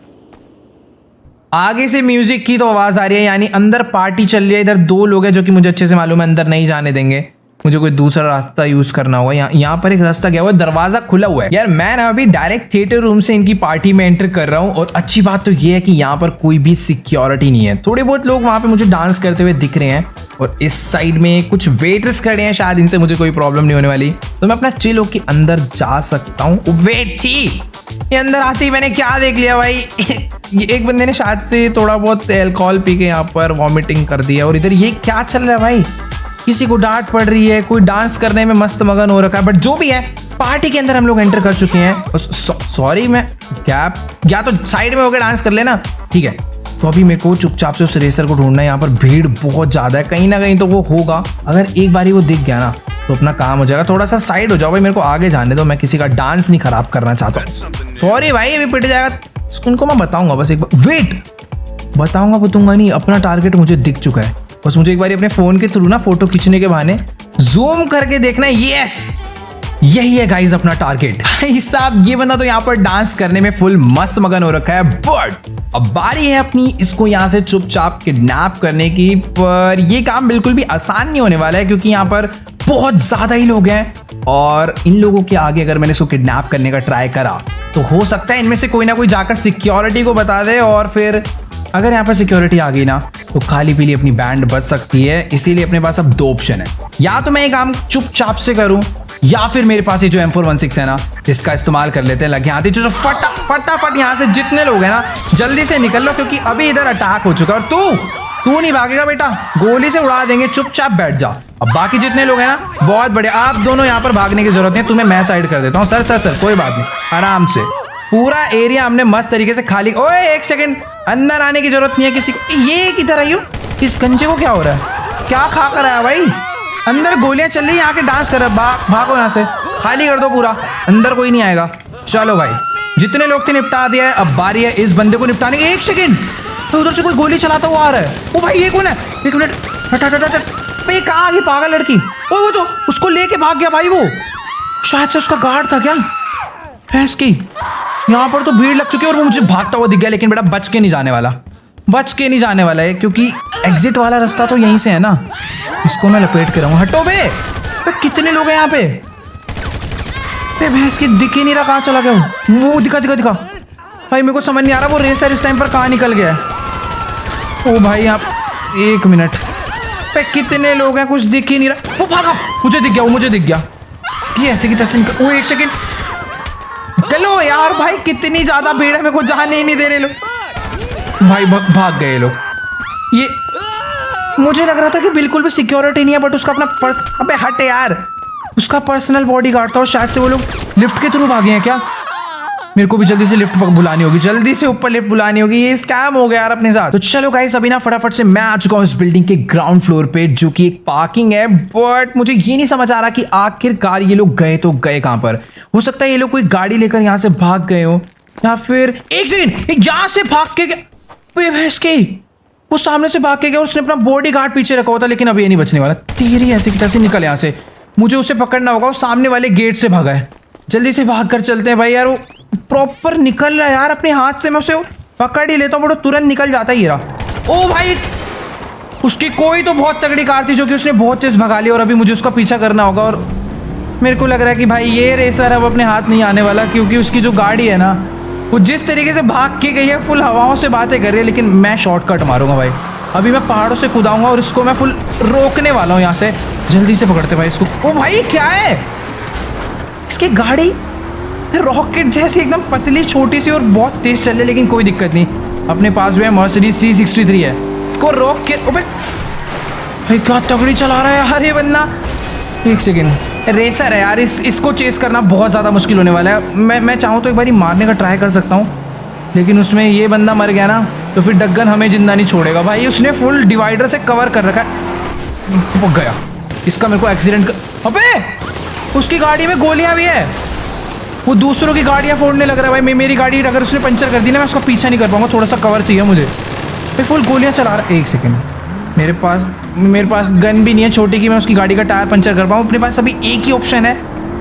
आगे से म्यूजिक की तो आवाज़ आ रही है, यानी अंदर पार्टी चल रही है। इधर दो लोग हैं जो कि मुझे अच्छे से मालूम है अंदर नहीं जाने देंगे। मुझे कोई दूसरा रास्ता यूज़ करना होगा। यहाँ पर एक रास्ता गया हुआ है, दरवाज़ा खुला हुआ है। यार मैं ना अभी डायरेक्ट थिएटर रूम से इनकी पार्टी में एंटर कर रहा हूँ, और अच्छी बात तो ये है कि यहाँ पर कोई भी सिक्योरिटी नहीं है। थोड़े बहुत लोग वहाँ पे मुझे डांस करते हुए दिख रहे हैं, और इस साइड में कुछ वेटर्स खड़े हैं, शायद इनसे मुझे कोई प्रॉब्लम नहीं होने वाली, तो मैं अपना चिल होके अंदर जा सकता हूँ। वेट थी, ये अंदर आते ही मैंने क्या देख लिया भाई ये एक बंदे ने शायद से थोड़ा बहुत अल्कोहल पी के यहाँ पर वॉमिटिंग कर दिया। और इधर ये क्या चल रहा है भाई? किसी को डांट पड़ रही है, कोई डांस करने में मस्त मगन हो रखा है, बट जो भी है पार्टी के अंदर हम लोग एंटर कर चुके हैं। सॉरी मैं क्या या तो साइड में होकर डांस कर लेना, ठीक है। तो अभी मेरे को चुपचाप से उस रेसर को ढूंढना है। यहाँ पर भीड़ बहुत ज्यादा है, कहीं ना कहीं तो वो होगा। अगर एक बारी वो दिख गया ना तो अपना काम हो जाएगा। थोड़ा सा साइड हो जाओ भाई, मेरे को आगे जाने दो, मैं किसी का डांस नहीं खराब करना चाहता हूँ। सॉरी भाई, अभी पिट जाएगा। उनको मैं बताऊंगा बस एक बार, वेट बताऊंगा बताऊंगा नहीं, अपना टारगेट मुझे दिख चुका है। बस मुझे एक बार अपने फोन के थ्रू ना फोटो खींचने के बहाने जूम करके देखना है। यस, यही है गाइस अपना टारगेट। भाई साहब ये बंदा तो यहाँ पर डांस करने में फुल मस्त मगन हो रखा है, बट अब बारी है अपनी इसको यहाँ से चुपचाप किडनैप करने की। पर ये काम बिल्कुल भी आसान नहीं होने वाला है, क्योंकि यहाँ पर बहुत ज्यादा ही लोग हैं और इन लोगों के आगे अगर मैंने इसको किडनैप करने का ट्राई करा तो हो सकता है इनमें से कोई ना कोई जाकर सिक्योरिटी को बता दे, और फिर अगर यहाँ पर सिक्योरिटी आ गई ना तो खाली पीली अपनी बैंड बच सकती है। इसीलिए अपने पास अब दो ऑप्शन है, या तो मैं ये काम चुपचाप से करूं, या फिर मेरे पास ये जो M416 है ना इसका इस्तेमाल कर लेते हैं। लगे हाथी जो फटाफट यहाँ से जितने लोग हैं ना जल्दी से निकल लो, क्योंकि अभी इधर अटैक हो चुका है। और तू नहीं भागेगा बेटा, गोली से उड़ा देंगे, चुपचाप बैठ जा। अब बाकी जितने लोग हैं ना बहुत बढ़िया, आप दोनों यहाँ पर भागने की जरूरत नहीं है, तुम्हें मैं साइड कर देता हूँ। सर कोई बात नहीं, आराम से पूरा एरिया हमने मस्त तरीके से खाली। ओए एक सेकंड, अंदर आने की जरूरत नहीं है किसी को। ये किधर आई हो? इस गंजे को क्या हो रहा है? क्या खा कर आया भाई? अंदर गोलियां चल रही है, यहाँ के डांस कर रहा है। भागो यहाँ से, खाली कर दो पूरा, अंदर कोई नहीं आएगा। चलो भाई, जितने लोग थे निपटा दिया है, अब बारी है इस बंदे को निपटाने की। एक सेकंड, तो उधर से कोई गोली चलाता हुआ आ रहा है। ओ भाई ये कौन है? एक मिनट, हट भाई, कहाँ आ गई पागल लड़की? ओ वो तो उसको लेके भाग गया भाई, वो शायद से उसका गार्ड था क्या भैंस की। यहाँ पर तो भीड़ लग चुकी है और वो मुझे भागता हुआ दिख गया, लेकिन बेटा बच के नहीं जाने वाला है, क्योंकि एग्जिट वाला रास्ता तो यहीं से है ना। इसको मैं लपेट के रहूँ। हटो बे, कितने लोग हैं यहाँ पे? भैंस की दिख ही नहीं रहा, कहाँ चला गया वो? दिखा भाई, मेरे को समझ नहीं आ रहा वो रेसर इस टाइम पर कहाँ निकल गया है। ओ भाई आप एक मिनट पे, कितने लोग हैं? कुछ दिख ही नहीं रहा। वो भागा, मुझे दिख गया इसकी ऐसे की तैसे निकल। ओ एक सेकंड, चलो यार भाई, कितनी ज्यादा भीड़ है, मेरे को जाने ही नहीं दे रहे लोग। भाई भाग गए लोग। ये मुझे लग रहा था कि बिल्कुल भी सिक्योरिटी नहीं है, बट उसका अपना पर्स, अबे हट यार, उसका पर्सनल बॉडीगार्ड था और शायद से वो लोग लिफ्ट के थ्रू भागे हैं क्या? मेरे को भी जल्दी से लिफ्ट बुलानी होगी, जल्दी से ऊपर लिफ्ट बुलानी होगी। ये स्कैम हो गया यार अपने साथ। तो चलो गाइस, अभी ना फटाफट से मैं आ चुका हूँ इस बिल्डिंग के ग्राउंड फ्लोर पे, जो कि एक पार्किंग है। बट मुझे ये नहीं समझ आ रहा कि आखिरकार ये लोग गए तो गए कहाँ पर। हो सकता है ये लोग कोई गाड़ी लेकर यहाँ से भाग गए हो, या फिर एक सेकेंड, यहाँ से भाग के भैंस के वो सामने से भाग के गया, उसने अपना बॉडी गार्ड पीछे रखा होता, लेकिन अभी ये नहीं बचने वाला। तेरी ऐसे की तैसे निकल यहाँ से, मुझे उसे पकड़ना होगा। वो सामने वाले गेट से भागा है, जल्दी से भाग कर चलते हैं भाई। यार वो प्रॉपर निकल रहा है यार, अपने हाथ से मैं उसे पकड़ ही लेता हूँ, बट तुरंत निकल जाता है। ये रहा। ओ भाई, उसकी कोई तो बहुत तगड़ी कार थी जो कि उसने बहुत तेज भगा लिया, और अभी मुझे उसका पीछा करना होगा। और मेरे को लग रहा है कि भाई ये रेसर अब अपने हाथ नहीं आने वाला, क्योंकि उसकी जो गाड़ी है ना वो जिस तरीके से भाग के गई है, फुल हवाओं से बातें कर रही है। लेकिन मैं शॉर्टकट मारूंगा भाई, अभी मैं पहाड़ों से कूदाऊंगा और इसको मैं फुल रोकने वाला हूँ यहाँ से। जल्दी से पकड़ते भाई इसको। ओ भाई क्या है इसकी गाड़ी? रॉकेट जैसी एकदम पतली छोटी सी और बहुत तेज चल रही है, लेकिन कोई दिक्कत नहीं, अपने पास भी है मर्सिडीज C63 है। इसको रोक के, ओ भाई क्या तगड़ी चला रहा है यार ये बंदा। एक सेकेंड, रेसर है यार, इसको चेस करना बहुत ज़्यादा मुश्किल होने वाला है। मैं चाहूँ तो एक बार मारने का ट्राई कर सकता हूँ, लेकिन उसमें ये बंदा मर गया ना तो फिर डग्गन हमें जिंदा नहीं छोड़ेगा भाई। उसने फुल डिवाइडर से कवर कर रखा है। वो गया, इसका मेरे को एक्सीडेंट अबे उसकी गाड़ी में गोलियां भी है, वो दूसरों की गाड़ियां फोड़ने लग रहा है भाई। मेरी गाड़ी अगर उसने पंचर कर दी ना, मैं उसका पीछा नहीं कर पाऊंगा, थोड़ा सा कवर चाहिए मुझे भाई। फुल गोलियां चला रहा है। एक सेकेंड, मेरे पास गन भी नहीं है छोटी की मैं उसकी गाड़ी का टायर पंचर कर पाऊँ। अपने पास अभी एक ही ऑप्शन है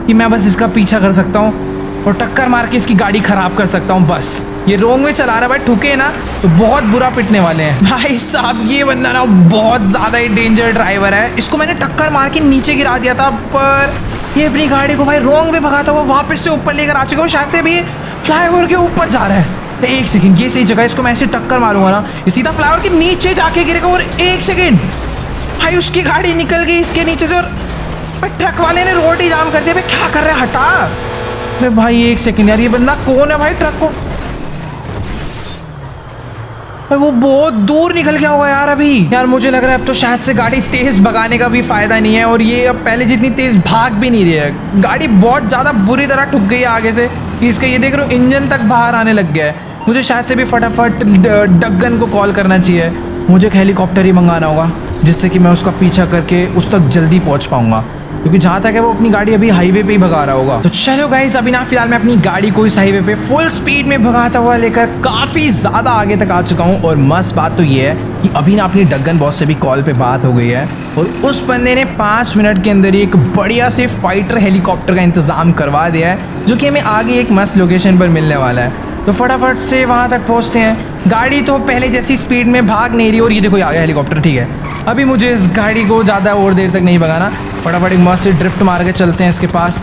कि मैं बस इसका पीछा कर सकता हूँ और टक्कर मार के इसकी गाड़ी खराब कर सकता हूँ। बस ये रोंग में चला रहा है भाई, ठुके ना तो बहुत बुरा पिटने वाले हैं भाई साहब। ये बंदा ना बहुत ज़्यादा ही डेंजर ड्राइवर है, इसको मैंने टक्कर मार के नीचे गिरा दिया था, पर ये अपनी गाड़ी को भाई रोंग में भगाता हुआ वापस से ऊपर लेकर आ चुका है। शायद से अभी फ्लाईओवर के ऊपर जा रहा है। एक सेकंड, ये सही जगह, इसको मैं ऐसे टक्कर मारूंगा ना, ये सीधा फ्लाईओवर के नीचे जाके गिरेगा। और एक सेकंड भाई, उसकी गाड़ी निकल गई इसके नीचे से, और ट्रक वाले ने रोड ही जाम कर दिया। भाई क्या कर रहा है, हटा। अरे भाई एक सेकंड यार, ये बंदा कौन है भाई? ट्रक को भाई वो बहुत दूर निकल गया होगा यार अभी। यार मुझे लग रहा है अब तो शायद से गाड़ी तेज भगाने का भी फायदा नहीं है, और ये अब पहले जितनी तेज भाग भी नहीं रही है। गाड़ी बहुत ज्यादा बुरी तरह ठुक गई है आगे से, इसका ये देख रहे हो इंजन तक बाहर आने लग गया है। मुझे शायद से भी फटाफट डग्गन को कॉल करना चाहिए। मुझे एक हेलीकॉप्टर ही मंगाना होगा जिससे कि मैं उसका पीछा करके उस तक जल्दी पहुंच पाऊंगा, क्योंकि जहाँ तक है वो अपनी गाड़ी अभी हाईवे पे ही भगा रहा होगा। तो चलो गाइस, अभी ना फिलहाल मैं अपनी गाड़ी को इस हाईवे पे फुल स्पीड में भगाता हुआ लेकर काफ़ी ज़्यादा आगे तक आ चुका हूँ। और मस्त बात तो ये है कि अभी ना अपनी डग्गन बॉस से भी कॉल पे बात हो गई है, और उस बंदे ने 5 मिनट के अंदर ही एक बढ़िया से फाइटर हेलीकॉप्टर का इंतज़ाम करवा दिया है, जो कि हमें आगे एक मस्त लोकेशन पर मिलने वाला है। तो फटाफट से वहाँ तक पहुँचते हैं। गाड़ी तो पहले जैसी स्पीड में भाग नहीं रही, और ये देखो आ गया हेलीकॉप्टर। ठीक है, अभी मुझे इस गाड़ी को ज़्यादा और देर तक नहीं भगाना, फटाफट एक मस्त से ड्रिफ्ट मार के चलते हैं इसके पास।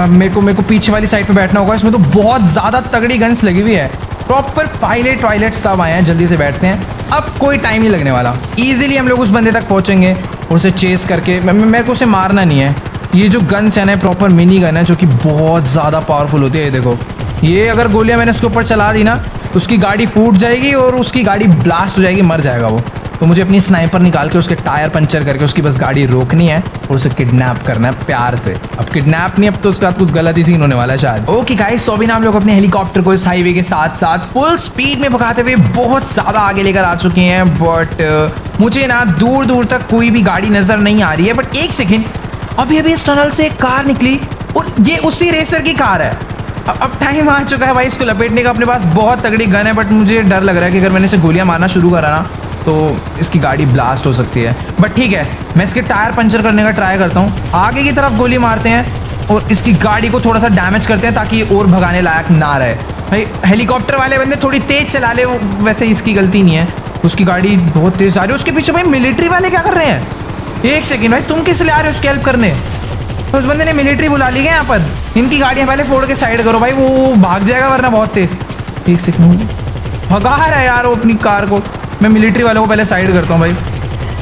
मेरे को पीछे वाली साइड पे बैठना होगा। इसमें तो बहुत ज़्यादा तगड़ी गन्स लगी हुई है, प्रॉपर पायलट वायलट सब आए हैं। जल्दी से बैठते हैं, अब कोई टाइम नहीं लगने वाला। ईजिली हम लोग उस बंदे तक पहुँचेंगे और उसे चेस करके। मेरे को उसे मारना नहीं है। ये जो गन्स है ना, प्रॉपर मिनी गन है जो कि बहुत ज़्यादा पावरफुल होती है। ये देखो, ये अगर गोलियां मैंने उसके ऊपर चला दी ना, उसकी गाड़ी फूट जाएगी और उसकी गाड़ी ब्लास्ट हो जाएगी, मर जाएगा वो। तो मुझे अपनी स्नाइपर निकाल के उसके टायर पंचर करके उसकी बस गाड़ी रोकनी है और उसे किडनैप करना है प्यार से। अब किडनैप नहीं, अब तो उसके साथ कुछ गलत ही सीन होने वाला है शायद। ओके गाइस, तो अभी ना हम लोग अपने हेलीकॉप्टर को इस हाईवे के साथ साथ फुल स्पीड में भगाते हुए बहुत ज़्यादा आगे लेकर आ चुके हैं। बट मुझे ना दूर दूर तक कोई भी गाड़ी नज़र नहीं आ रही है। बट एक सेकेंड, अभी इस टनल से एक कार निकली और ये उसी रेसर की कार है। अब टाइम आ चुका है भाई इसको लपेटने का। अपने पास बहुत तगड़ी गन है, बट मुझे डर लग रहा है कि अगर मैंने इसे गोलियां मारना शुरू करा ना तो इसकी गाड़ी ब्लास्ट हो सकती है। बट ठीक है, मैं इसके टायर पंचर करने का ट्राई करता हूँ। आगे की तरफ गोली मारते हैं और इसकी गाड़ी को थोड़ा सा डैमेज करते हैं ताकि और भगाने लायक ना रहे। भाई हेलीकॉप्टर वाले बंदे थोड़ी तेज़ चला ले, वैसे इसकी गलती नहीं है, उसकी गाड़ी बहुत तेज़ आ रही है। उसके पीछे भाई मिलिट्री वाले क्या कर रहे हैं? एक सेकेंड भाई, तुम किस लिए आ रहे हो उसकी हेल्प करने? तो उस बंदे ने मिलिट्री बुला ली है यहाँ पर। इनकी गाड़ियाँ पहले फोड़ के साइड करो भाई, वो भाग जाएगा वरना बहुत तेज। एक सेकंड, भगा रहा है यार वो अपनी कार को। मैं मिलिट्री वालों को पहले साइड करता हूँ भाई,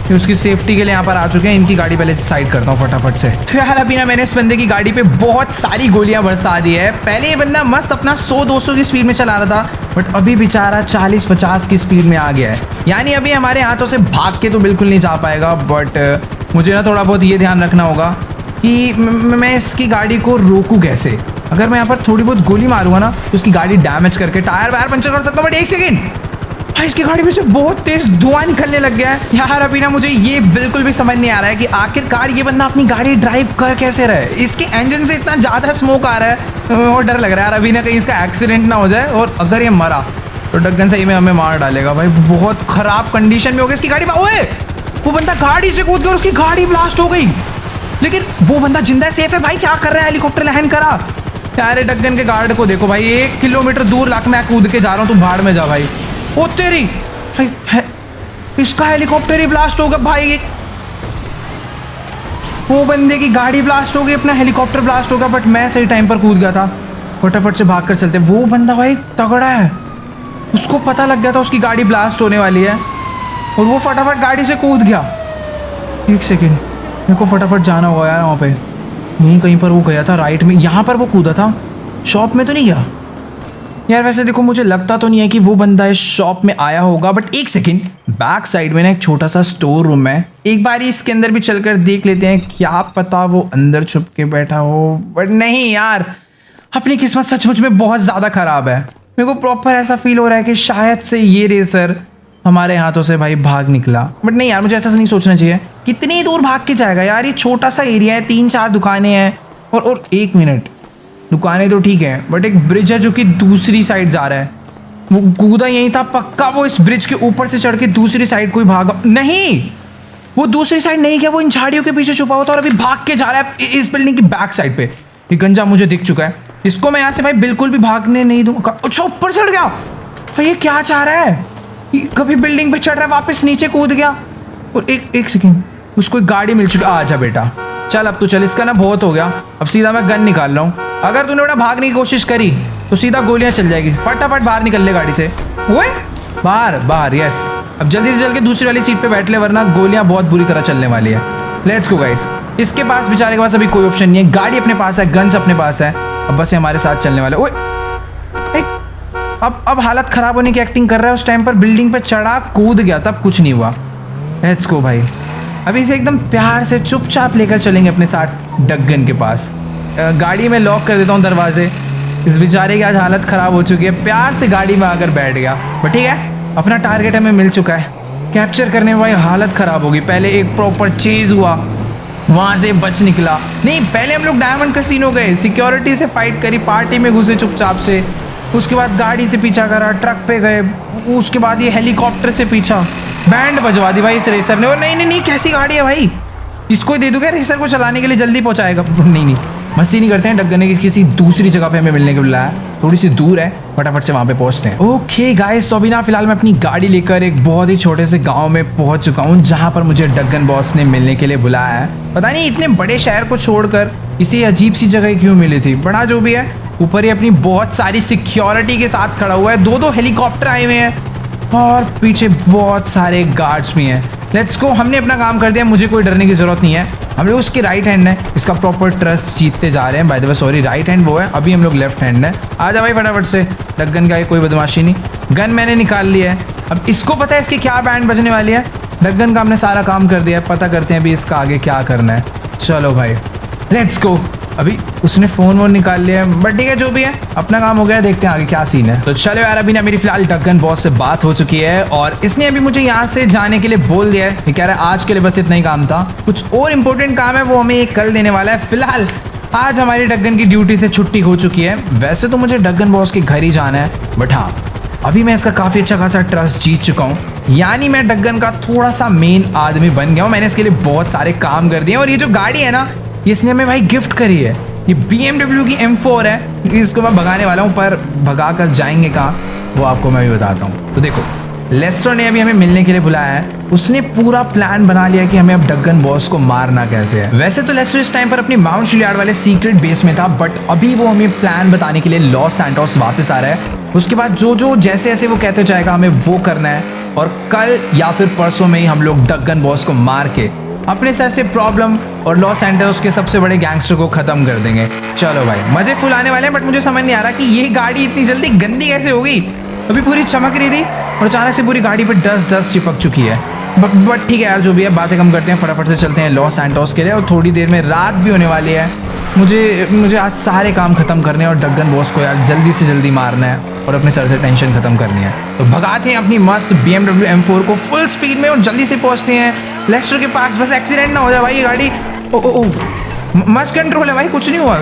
ये उसकी सेफ्टी के लिए यहाँ पर आ चुके हैं। इनकी गाड़ी पहले साइड करता हूँ फटाफट से। तो यार अभी ना मैंने इस बंदे की गाड़ी पे बहुत सारी गोलियां बरसा दी है। पहले ये बंदा मस्त अपना 100-200 की स्पीड में चला रहा था, बट अभी बेचारा 40-50 की स्पीड में आ गया है। यानी अभी हमारे हाथों से भाग के तो बिल्कुल नहीं जा पाएगा। बट मुझे ना थोड़ा बहुत ये ध्यान रखना होगा कि मैं इसकी गाड़ी को रोकूं कैसे। अगर मैं यहाँ पर थोड़ी बहुत गोली मारूंगा ना तो उसकी गाड़ी डैमेज करके टायर वायर पंचर कर सकता हूँ। बट एक सेकेंड भाई, इसकी गाड़ी में से बहुत तेज धुआं निकलने लग गया है यार। अभी ना मुझे ये बिल्कुल भी समझ नहीं आ रहा है कि आखिरकार ये बंदा अपनी गाड़ी ड्राइव कर कैसे रहा है। इसके इंजन से इतना ज़्यादा स्मोक आ रहा है और डर लग रहा है यार अभी ना कहीं इसका एक्सीडेंट ना हो जाए, और अगर ये मरा तो डग्गन सही में हमें मार डालेगा भाई। बहुत ख़राब कंडीशन में हो गई इसकी गाड़ी। ओए, वो बंदा गाड़ी से कूद गया और उसकी गाड़ी ब्लास्ट हो गई, लेकिन वो बंदा जिंदा सेफ है भाई। क्या कर रहा है, हेलीकॉप्टर लैंड करा यार। डग्गन के गार्ड को देखो भाई, 1 किलोमीटर दूर लाख मैं कूद के जा रहा हूँ, तू भाड़ में जा भाई। ओ तेरी भाई, इसका हेलीकॉप्टर ही ब्लास्ट होगा भाई। वो बंदे की गाड़ी ब्लास्ट हो गई, अपना हेलीकॉप्टर ब्लास्ट होगा, बट मैं सही टाइम पर कूद गया था। फटाफट से भाग कर चलते। वो बंदा भाई तगड़ा है, उसको पता लग गया था उसकी गाड़ी ब्लास्ट होने वाली है और वो फटाफट गाड़ी से कूद गया। एक सेकेंड, मेरे को फटाफट जाना होगा यार। वहाँ पे यहीं कहीं पर वो गया था राइट में, यहाँ पर वो कूदा था। शॉप में तो नहीं गया यार। वैसे देखो मुझे लगता तो नहीं है कि वो बंदा इस शॉप में आया होगा, बट एक सेकेंड, बैक साइड में ना एक छोटा सा स्टोर रूम है। एक बार इसके अंदर भी चलकर देख लेते हैं, क्या पता वो अंदर छुप के बैठा हो। बट नहीं यार, अपनी किस्मत सचमुच में बहुत ज़्यादा ख़राब है। मेरे को प्रॉपर ऐसा फील हो रहा है कि शायद से ये रेसर हमारे हाथों से भाई भाग निकला। बट नहीं यार, मुझे ऐसा नहीं सोचना चाहिए। कितनी दूर भाग के जाएगा यार, ये छोटा सा एरिया है, 3-4 दुकानें हैं। और 1 मिनट, दुकानें तो ठीक है, बट एक ब्रिज है जो कि दूसरी साइड जा रहा है। वो कूदा यहीं था पक्का, वो इस ब्रिज के ऊपर से चढ़ के दूसरी साइड कोई भागा नहीं। वो दूसरी साइड नहीं गया, वो इन झाड़ियों के पीछे छुपा हुआ था और अभी भाग के जा रहा है इस बिल्डिंग की बैक साइड पे। ये गंजा मुझे दिख चुका है, इसको मैं यहाँ से भाई बिल्कुल भी भागने नहीं दूंगा। अच्छा, ऊपर चढ़ गया भाई, ये क्या चाह रहा है? कभी बिल्डिंग पे चढ़ रहा है, वापस नीचे कूद गया। और एक सेकेंड, उसको एक गाड़ी मिल चुकी। आजा बेटा, चल अब तो चल, इसका ना बहुत हो गया। अब सीधा मैं गन निकाल रहा हूँ। अगर तूने बेटा भागने की कोशिश करी तो सीधा गोलियां चल जाएगी। फटाफट बाहर निकल ले गाड़ी से। ओए बाहर, यस। अब जल्दी से चल के दूसरी वाली सीट पे बैठ ले, वरना गोलियां बहुत बुरी तरह चलने वाली है। Let's go guys. इसके पास बेचारे के पास अभी कोई ऑप्शन नहीं है, गाड़ी अपने पास है, गन्स अपने पास है, अब बस हमारे साथ चलने वाले। ओए अब हालत खराब होने की एक्टिंग कर रहा है। उस टाइम पर बिल्डिंग पे चढ़ा, कूद गया, तब कुछ नहीं हुआ। लेट्स गो भाई, अभी इसे एकदम प्यार से चुपचाप लेकर चलेंगे अपने साथ डगन के पास। गाड़ी में लॉक कर देता हूँ दरवाजे। इस बेचारे की आज हालत ख़राब हो चुकी है, प्यार से गाड़ी में आकर बैठ गया। बट ठीक है, अपना टारगेट हमें मिल चुका है। कैप्चर करने में भाई हालत ख़राब होगी। पहले एक प्रॉपर चेज हुआ, वहाँ से बच निकला। नहीं, पहले हम लोग डायमंड कैसीनो गए, सिक्योरिटी से फाइट करी, पार्टी में घुसे चुपचाप से। उसके बाद गाड़ी से पीछा करा, ट्रक पे गए। उसके बाद ये हेलीकॉप्टर से पीछा, बैंड बजवा दी भाई इस रेसर ने। और नहीं, कैसी गाड़ी है भाई, इसको ही दे दूँ क्या रेसर को चलाने के लिए, जल्दी पहुँचाएगा। नहीं, मस्ती नहीं करते हैं। डगन ने किसी दूसरी जगह पे हमें मिलने के बुलाया, थोड़ी सी दूर है, फटाफट से वहाँ पे पहुँचते हैं। ओके गाइस, तो अभी ना फिलहाल मैं अपनी गाड़ी लेकर एक बहुत ही छोटे से गांव में पहुँच चुका हूँ, जहाँ पर मुझे डगन बॉस ने मिलने के लिए बुलाया है। पता नहीं इतने बड़े शहर को छोड़कर इसे अजीब सी जगह क्यों मिली थी। बड़ा जो भी है, ऊपर ही अपनी बहुत सारी सिक्योरिटी के साथ खड़ा हुआ है। दो हेलीकॉप्टर आए हुए हैं और पीछे बहुत सारे गार्ड्स भी हैं। लेट्स गो, हमने अपना काम कर दिया, मुझे कोई डरने की जरूरत नहीं है। हम लोग उसकी राइट हैंड है, इसका प्रॉपर ट्रस्ट जीतते जा रहे हैं। By the way sorry, right hand वो है, अभी हम लोग लेफ्ट हैंड है। आ जा भाई फटाफट से, डगन का कोई बदमाशी नहीं। गन मैंने निकाल लिया है, अब इसको पता है इसकी क्या बैंड बजने वाली है। डगन का हमने सारा काम कर दिया है, पता करते हैं अभी इसका आगे क्या करना है। चलो भाई लेट्स गो। अभी उसने फ़ोन वोन निकाल लिया है, बट ठीक है, जो भी है अपना काम हो गया, देखते हैं आगे क्या सीन है। तो चलो यार, अभी ना मेरी फिलहाल डगन बॉस से बात हो चुकी है और इसने अभी मुझे यहाँ से जाने के लिए बोल दिया है। ये कह रहा है आज के लिए बस इतना ही काम था, कुछ और इम्पोर्टेंट काम है वो हमें ये कल देने वाला है। फिलहाल आज हमारी डगन की ड्यूटी से छुट्टी हो चुकी है। वैसे तो मुझे डगन बॉस के घर ही जाना है, बट हाँ अभी मैं इसका काफ़ी अच्छा खासा ट्रस्ट जीत चुका हूँ, यानी मैं डगन का थोड़ा सा मेन आदमी बन गया हूँ। मैंने इसके लिए बहुत सारे काम कर दिए और ये जो गाड़ी है ना, इसने हमें भाई गिफ्ट करी है। ये BMW की M4 है, इसको मैं भगाने वाला हूँ, पर भगा कर जाएंगे कहाँ वो आपको मैं भी बताता हूँ। तो देखो, लेस्टर ने अभी हमें मिलने के लिए बुलाया है। उसने पूरा प्लान बना लिया कि हमें अब डगन बॉस को मारना कैसे है। वैसे तो लेस्टर इस टाइम पर अपनी माउंट शिलियार्ड वाले सीक्रेट बेस में था, बट अभी वो हमें प्लान बताने के लिए लॉस सैंटोस वापस आ रहा है। उसके बाद जो जैसे जैसे वो कहते जाएगा हमें वो करना है, और कल या फिर परसों में ही हम लोग डगन बॉस को मार के अपने सर से प्रॉब्लम और लॉस एंजल्स के सबसे बड़े गैंगस्टर को खत्म कर देंगे। चलो भाई, मजे फुल आने वाले हैं, बट मुझे समझ नहीं आ रहा कि ये गाड़ी इतनी जल्दी गंदी कैसे हो गई। अभी पूरी चमक रही थी और अचानक से पूरी गाड़ी पे डस्ट चिपक चुकी है। बट ठीक है यार, जो भी है, बातें कम करते हैं, फटाफट से चलते हैं लॉस सैंटोस के लिए। और थोड़ी देर में रात भी होने वाली है। मुझे आज सारे काम खत्म करने हैं और डगन बॉस को यार जल्दी से जल्दी मारना है और अपने सर से टेंशन खत्म करनी है। तो भगाते हैं अपनी मस्त BMW M4 को फुल स्पीड में और जल्दी से पहुंचते हैं लेस्टर के पास। बस एक्सीडेंट ना हो जाए भाई ये गाड़ी। ओ मस्त कंट्रोल है भाई, कुछ नहीं हुआ।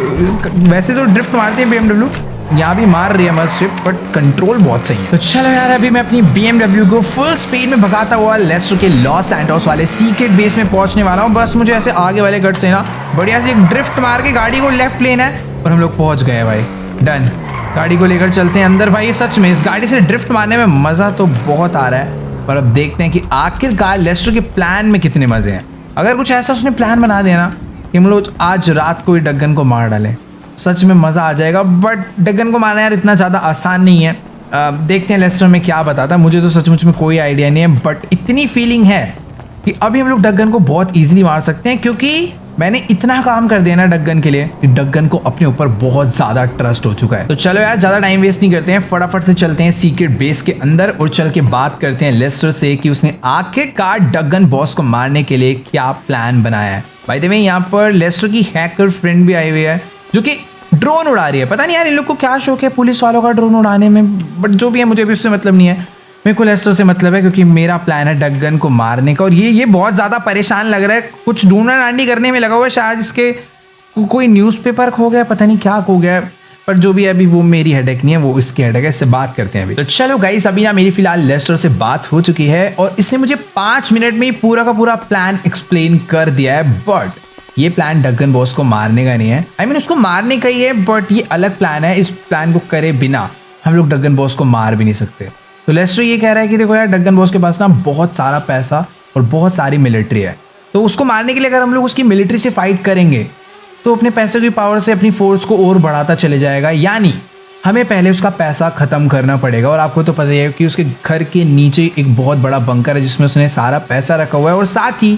वैसे तो ड्रिफ्ट मारते हैं BMW, यहाँ भी मार रही है मस्त ड्रिफ्ट, बट कंट्रोल बहुत सही है। तो चलो यार, अभी मैं अपनी BMW को फुल स्पीड में भगाता हुआ लेस्टर के लॉस सैंटोस वाले सीक्रेट बेस में पहुंचने वाला हूँ। बस मुझे ऐसे आगे वाले गट से ना बढ़िया से एक ड्रिफ्ट मार के गाड़ी को लेफ्ट लेना है और हम लोग पहुंच गए भाई। डन, गाड़ी को लेकर चलते हैं अंदर। भाई सच में इस गाड़ी से ड्रिफ्ट मारने में मज़ा तो बहुत आ रहा है, पर अब देखते हैं कि आखिरकार लेस्टर के प्लान में कितने मज़े हैं। अगर कुछ ऐसा उसने प्लान बना दिया ना कि हम लोग आज रात को ही डगन को मार डालें, सच में मज़ा आ जाएगा। बट डगन को मारना यार इतना ज़्यादा आसान नहीं है। देखते हैं लेस्टर में क्या बताता है। मुझे तो सचमुच में कोई आइडिया नहीं है, बट इतनी फीलिंग है कि अभी हम लोग डगन को बहुत ईजिली मार सकते हैं, क्योंकि मैंने इतना काम कर दिया ना डगन के लिए कि डगन को अपने ऊपर बहुत ज़्यादा ट्रस्ट हो चुका है। तो चलो यार, ज़्यादा टाइम वेस्ट नहीं करते हैं, फटाफट से चलते हैं सीक्रेट बेस के अंदर और चल के बात करते हैं लेस्टर से कि उसने आखिरकार डगन बॉस को मारने के लिए क्या प्लान बनाया है। बाय द वे, यहाँ पर लेस्टर की हैकर फ्रेंड भी आई हुई है जो कि ड्रोन उड़ा रही है। पता नहीं यार इन लोग को क्या शौक है पुलिस वालों का ड्रोन उड़ाने में, बट जो भी है मुझे भी उससे मतलब नहीं है। मेरे को लेस्टर से मतलब है, क्योंकि मेरा प्लान है डगन को मारने का। और ये बहुत ज़्यादा परेशान लग रहा है, कुछ ढूंढना डांडी करने में लगा हुआ है। शायद इसके कोई न्यूज़पेपर खो गया, पता नहीं क्या खो गया, पर जो भी है अभी वो मेरी हेडेक नहीं है, वो इसकी हेडेक है। इससे बात करते हैं अभी। तो चलो गाइस, अभी ना मेरी फिलहाल लेस्टर से बात हो चुकी है और इसने मुझे 5 मिनट में ही पूरा का पूरा प्लान एक्सप्लेन कर दिया है। बट ये प्लान डगन बॉस को मारने का नहीं है, I mean, उसको मारने का ही है, बट ये अलग प्लान है। इस प्लान को करे बिना हम लोग डगन बॉस को मार भी नहीं सकते। तो लेस्टर ये कह रहा है कि देखो यार, डगन बॉस के पास ना बहुत सारा पैसा और बहुत सारी मिलिट्री है, तो उसको मारने के लिए अगर हम लोग उसकी मिलिट्री से फाइट करेंगे तो अपने पैसे की पावर से अपनी फोर्स को और बढ़ाता चले जाएगा। यानी हमें पहले उसका पैसा ख़त्म करना पड़ेगा। और आपको तो पता ही है कि उसके घर के नीचे एक बहुत बड़ा बंकर है जिसमें उसने सारा पैसा रखा हुआ है, और साथ ही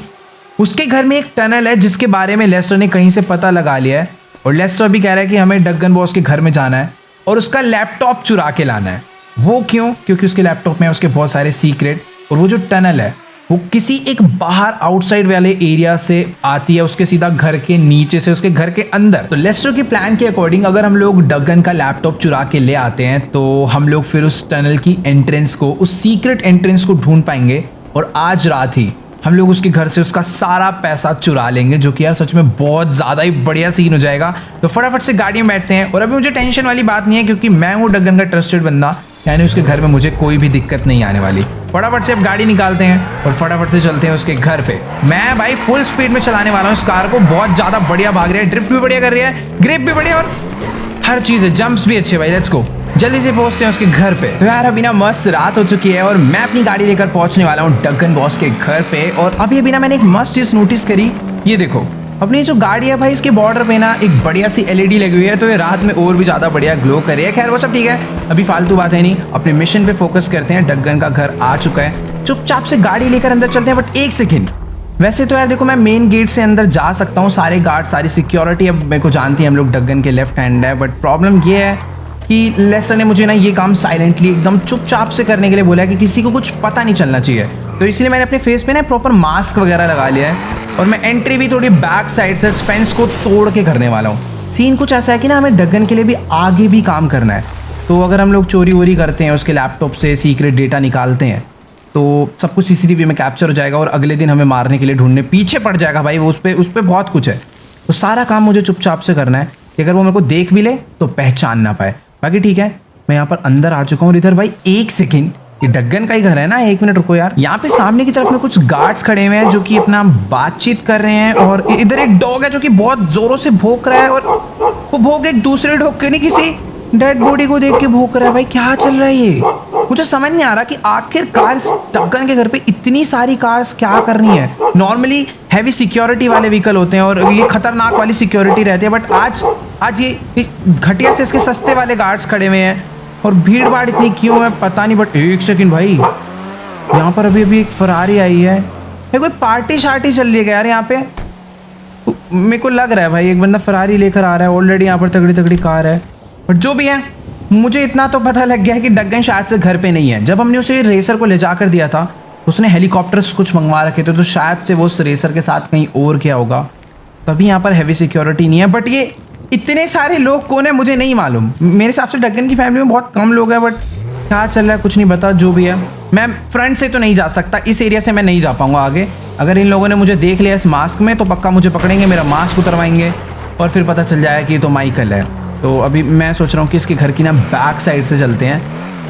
उसके घर में एक टनल है जिसके बारे में लेस्टर ने कहीं से पता लगा लिया है। और लेस्टर भी कह रहा है कि हमें डगन बॉस के घर में जाना है और उसका लैपटॉप चुरा के लाना है। वो क्यों? क्योंकि उसके लैपटॉप में उसके बहुत सारे सीक्रेट, और वो जो टनल है वो किसी एक बाहर आउटसाइड वाले एरिया से आती है, उसके सीधा घर के नीचे से उसके घर के अंदर। तो लेस्टर के प्लान के अकॉर्डिंग अगर हम लोग डगन का लैपटॉप चुरा के ले आते हैं तो हम लोग फिर उस टनल की एंट्रेंस को, उस सीक्रेट एंट्रेंस को ढूंढ पाएंगे, और आज रात ही हम लोग उसके घर से उसका सारा पैसा चुरा लेंगे, जो कि यार सच में बहुत ज़्यादा ही बढ़िया सीन हो जाएगा। तो फटाफट से गाड़ी में बैठते हैं। और अभी मुझे टेंशन वाली बात नहीं है, क्योंकि मैं हूँ डगन का ट्रस्टेड बंदा, यानी उसके घर में मुझे कोई भी दिक्कत नहीं आने वाली। फटाफट से अब गाड़ी निकालते हैं और फटाफट से चलते हैं उसके घर पे। मैं भाई फुल स्पीड में चलाने वाला हूँ इस कार को, बहुत ज़्यादा बढ़िया भाग रही है, ड्रिफ्ट भी बढ़िया कर रही है, ग्रिप भी बढ़िया, और हर चीज़ है, जंप्स भी अच्छे भाई। लेट्स गो, जल्दी से पहुंचते हैं उसके घर पे। तो यार अभी ना मस्त रात हो चुकी है और मैं अपनी गाड़ी लेकर पहुंचने वाला हूँ डगन बॉस के घर पे। और अभी ना मैंने एक मस्त चीज़ नोटिस करी, ये देखो अपनी जो गाड़ी है भाई, इसके बॉर्डर पे ना एक बढ़िया सी एलईडी लगी हुई है, तो ये रात में और भी ज़्यादा बढ़िया ग्लो कर रही है। खैर वो सब ठीक है, अभी फालतू बात है नहीं, अपने मिशन पे फोकस करते हैं। डगन का घर आ चुका है, चुपचाप से गाड़ी लेकर अंदर चलते हैं। बट एक सेकेंड, वैसे तो यार देखो मैं मेन गेट से अंदर जा सकता हूँ, सारे गार्ड सारी सिक्योरिटी अब मेरे को जानती है, हम लोग डगन के लेफ्ट हैंड है। बट प्रॉब्लम ये है कि लेस्टर ने मुझे ना ये काम साइलेंटली एकदम चुपचाप से करने के लिए बोला है, कि किसी को कुछ पता नहीं चलना चाहिए। तो इसलिए मैंने अपने फेस पे ना प्रॉपर मास्क वगैरह लगा लिया है, और मैं एंट्री भी थोड़ी बैक साइड से फेंस को तोड़ के करने वाला हूँ। सीन कुछ ऐसा है कि ना हमें डगन के लिए भी आगे भी काम करना है, तो अगर हम लोग चोरी वोरी करते हैं, उसके लैपटॉप से सीक्रेट डेटा निकालते हैं, तो सब कुछ सीसीटीवी में कैप्चर हो जाएगा और अगले दिन हमें मारने के लिए ढूंढने पीछे पड़ जाएगा भाई। वो उस पर बहुत कुछ है, तो सारा काम मुझे चुपचाप से करना है कि अगर वो मेरे को देख भी ले तो पहचान ना पाए। बाकी ठीक है, मैं यहाँ पर अंदर आ चुका हूँ। इधर भाई एक सेकेंड, ये डगन का ही घर है ना, एक मिनट रुको यार। यहाँ पे सामने की तरफ में कुछ गार्ड्स खड़े हुए हैं जो कि अपना बातचीत कर रहे हैं, और इधर एक डॉग है जो कि बहुत जोरों से भौंक रहा है, और वो भौंक एक दूसरे डॉग के नहीं, किसी डेड बॉडी को देख के भौंक रहा है। भाई क्या चल रहा है ये, मुझे समझ नहीं आ रहा कि आखिर कार्स डगन के घर पे इतनी सारी कार्स क्या कर रही है। नॉर्मली हैवी सिक्योरिटी वाले व्हीकल होते हैं और ये खतरनाक वाली सिक्योरिटी रहती है, बट आज ये घटिया से इसके सस्ते वाले गार्ड्स खड़े हुए हैं, और भीड़ भाड़ इतनी क्यों है पता नहीं। बट एक सेकंड भाई, यहाँ पर अभी एक फरारी आई है, कोई पार्टी शार्टी चल रही है यार यहाँ पे। मेरे को लग रहा है भाई एक बंदा फरारी लेकर आ रहा है, ऑलरेडी यहाँ पर तगड़ी तगड़ी कार है। बट जो भी है, मुझे इतना तो पता लग गया है कि डगन शायद से घर पे नहीं है। जब हमने उसे रेसर को ले जाकर दिया था, उसने हेलीकॉप्टर्स कुछ मंगवा रखे थे, तो शायद से वो उस रेसर के साथ कहीं और गया होगा, तभी यहाँ पर हैवी सिक्योरिटी नहीं है। बट ये इतने सारे लोग कौन है मुझे नहीं मालूम, मेरे हिसाब से डगन की फैमिली में बहुत कम लोग हैं, बट क्या चल रहा है कुछ नहीं पता। जो भी है, मैं फ्रंट से तो नहीं जा सकता, इस एरिया से मैं नहीं जा पाऊंगा आगे। अगर इन लोगों ने मुझे देख लिया इस मास्क में तो पक्का मुझे पकड़ेंगे, मेरा मास्क उतरवाएंगे, और फिर पता चल जाएगा कि ये तो माइकल है। तो अभी मैं सोच रहा हूँ कि इसके घर की ना बैक साइड से चलते हैं,